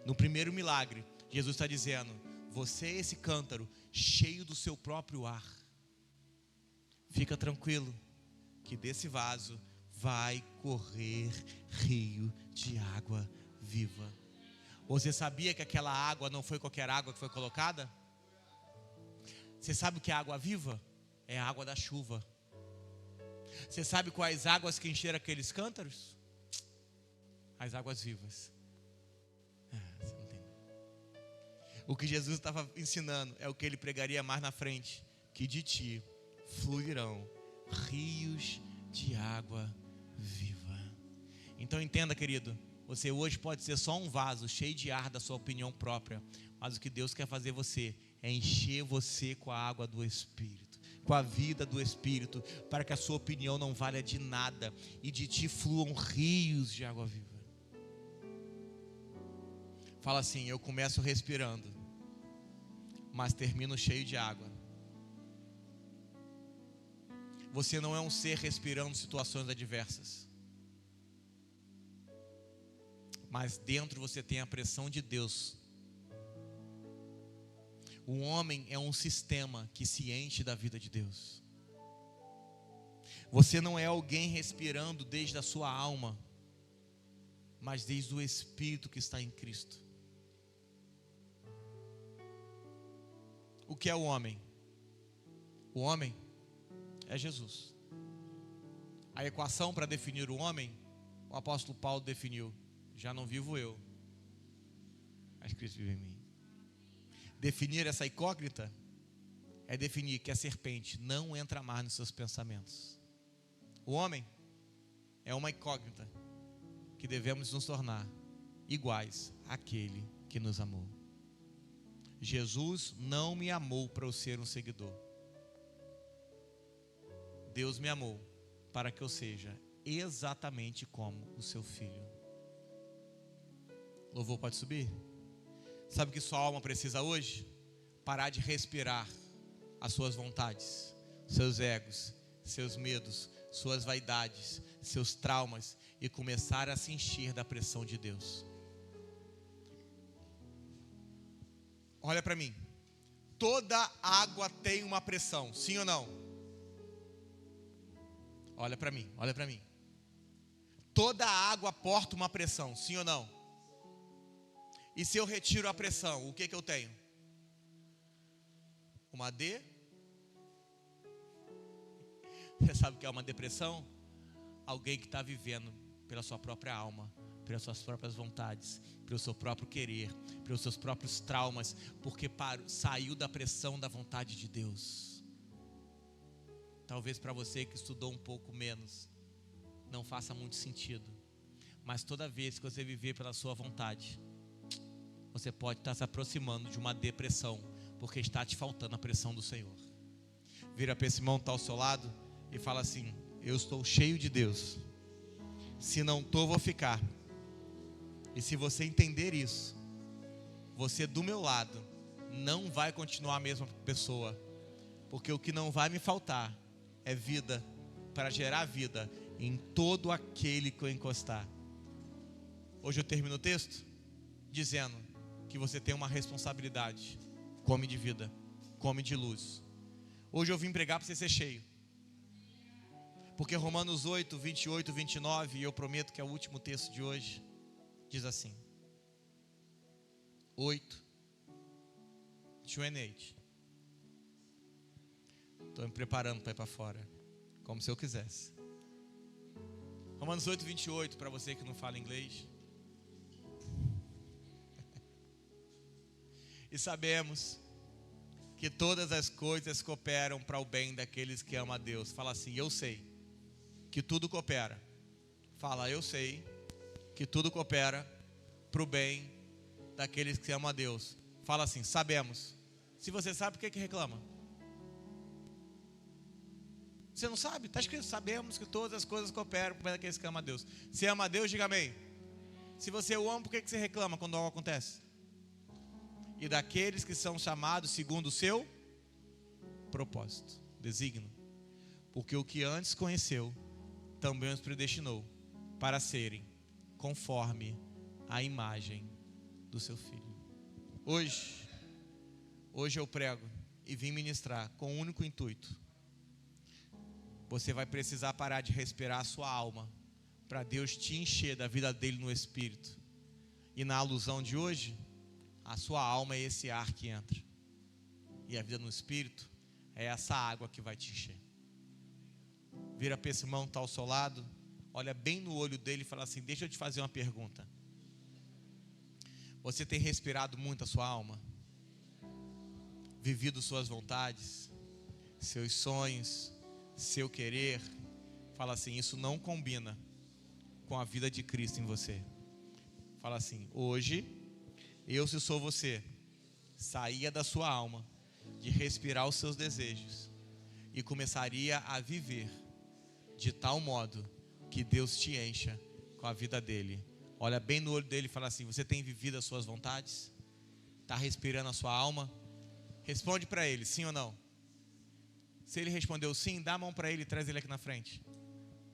No primeiro milagre, Jesus está dizendo: você é esse cântaro cheio do seu próprio ar. Fica tranquilo que desse vaso vai correr rio de água viva. Você sabia que aquela água não foi qualquer água que foi colocada? Você sabe o que é água viva? É a água da chuva. Você sabe quais águas que encheram aqueles cântaros? As águas vivas. Você não entendeu. O que Jesus estava ensinando é o que ele pregaria mais na frente: que de ti fluirão rios de água viva. Então entenda, querido, você hoje pode ser só um vaso cheio de ar da sua opinião própria, mas o que Deus quer fazer você é encher você com a água do Espírito, com a vida do Espírito, para que a sua opinião não valha de nada e de ti fluam rios de água viva. Fala assim: eu começo respirando, mas termino cheio de água. Você não é um ser respirando situações adversas, mas dentro você tem a pressão de Deus. O homem é um sistema que se enche da vida de Deus. Você não é alguém respirando desde a sua alma, mas desde o Espírito que está em Cristo. O que é o homem? O homem é Jesus. A equação para definir o homem, o apóstolo Paulo definiu: já não vivo eu, mas Cristo vive em mim. Definir essa incógnita é definir que a serpente não entra mais nos seus pensamentos. O homem é uma incógnita que devemos nos tornar iguais àquele que nos amou. Jesus não me amou para eu ser um seguidor. Deus me amou para que eu seja exatamente como o seu filho. Louvor pode subir? Sabe o que sua alma precisa hoje? Parar de respirar as suas vontades, seus egos, seus medos, suas vaidades, seus traumas, e começar a se encher da pressão de Deus. Olha para mim. Toda água tem uma pressão, sim ou não? Olha para mim, olha para mim. Toda água porta uma pressão, sim ou não? E se eu retiro a pressão, o que eu tenho? Uma D? Você sabe o que é uma depressão? Alguém que está vivendo pela sua própria alma, pelas suas próprias vontades, pelo seu próprio querer, pelos seus próprios traumas, porque saiu da pressão da vontade de Deus. Talvez para você que estudou um pouco menos, não faça muito sentido, mas toda vez que você viver pela sua vontade, você pode estar se aproximando de uma depressão, porque está te faltando a pressão do Senhor. Vira para esse irmão que está ao seu lado e fala assim: eu estou cheio de Deus. Se não estou, vou ficar. E se você entender isso, você do meu lado não vai continuar a mesma pessoa, porque o que não vai me faltar é vida, para gerar vida em todo aquele que eu encostar. Hoje eu termino o texto dizendo que você tem uma responsabilidade. Come de vida, come de luz. Hoje eu vim pregar para você ser cheio, porque Romanos 8, 28, 29, e eu prometo que é o último texto de hoje, diz assim: 8, 28. Estou me preparando para ir para fora, como se eu quisesse. Romanos 8, 28, para você que não fala inglês. E sabemos que todas as coisas cooperam para o bem daqueles que amam a Deus. Fala assim: eu sei que tudo coopera. Fala: eu sei que tudo coopera para o bem daqueles que amam a Deus. Fala assim: sabemos. Se você sabe, por que reclama? Você não sabe? Está escrito: sabemos que todas as coisas cooperam para o bem daqueles que amam a Deus. Se ama a Deus, diga amém. Se você o ama, por que você reclama quando algo acontece? E daqueles que são chamados segundo o seu propósito, desígnio. Porque o que antes conheceu, também os predestinou para serem conforme a imagem do seu Filho. Hoje eu prego e vim ministrar com um único intuito. Você vai precisar parar de respirar a sua alma, para Deus te encher da vida dele no Espírito. E na alusão de hoje, a sua alma é esse ar que entra, e a vida no Espírito é essa água que vai te encher. Vira para esse irmão que está ao seu lado, olha bem no olho dele e fala assim: deixa eu te fazer uma pergunta. Você tem respirado muito a sua alma? Vivido suas vontades, seus sonhos, seu querer? Fala assim: isso não combina com a vida de Cristo em você. Fala assim: hoje, eu, se sou você, saía da sua alma, de respirar os seus desejos, e começaria a viver de tal modo que Deus te encha com a vida dele. Olha bem no olho dele e fala assim: você tem vivido as suas vontades? Está respirando a sua alma? Responde para ele, sim ou não? Se ele respondeu sim, dá a mão para ele e traz ele aqui na frente.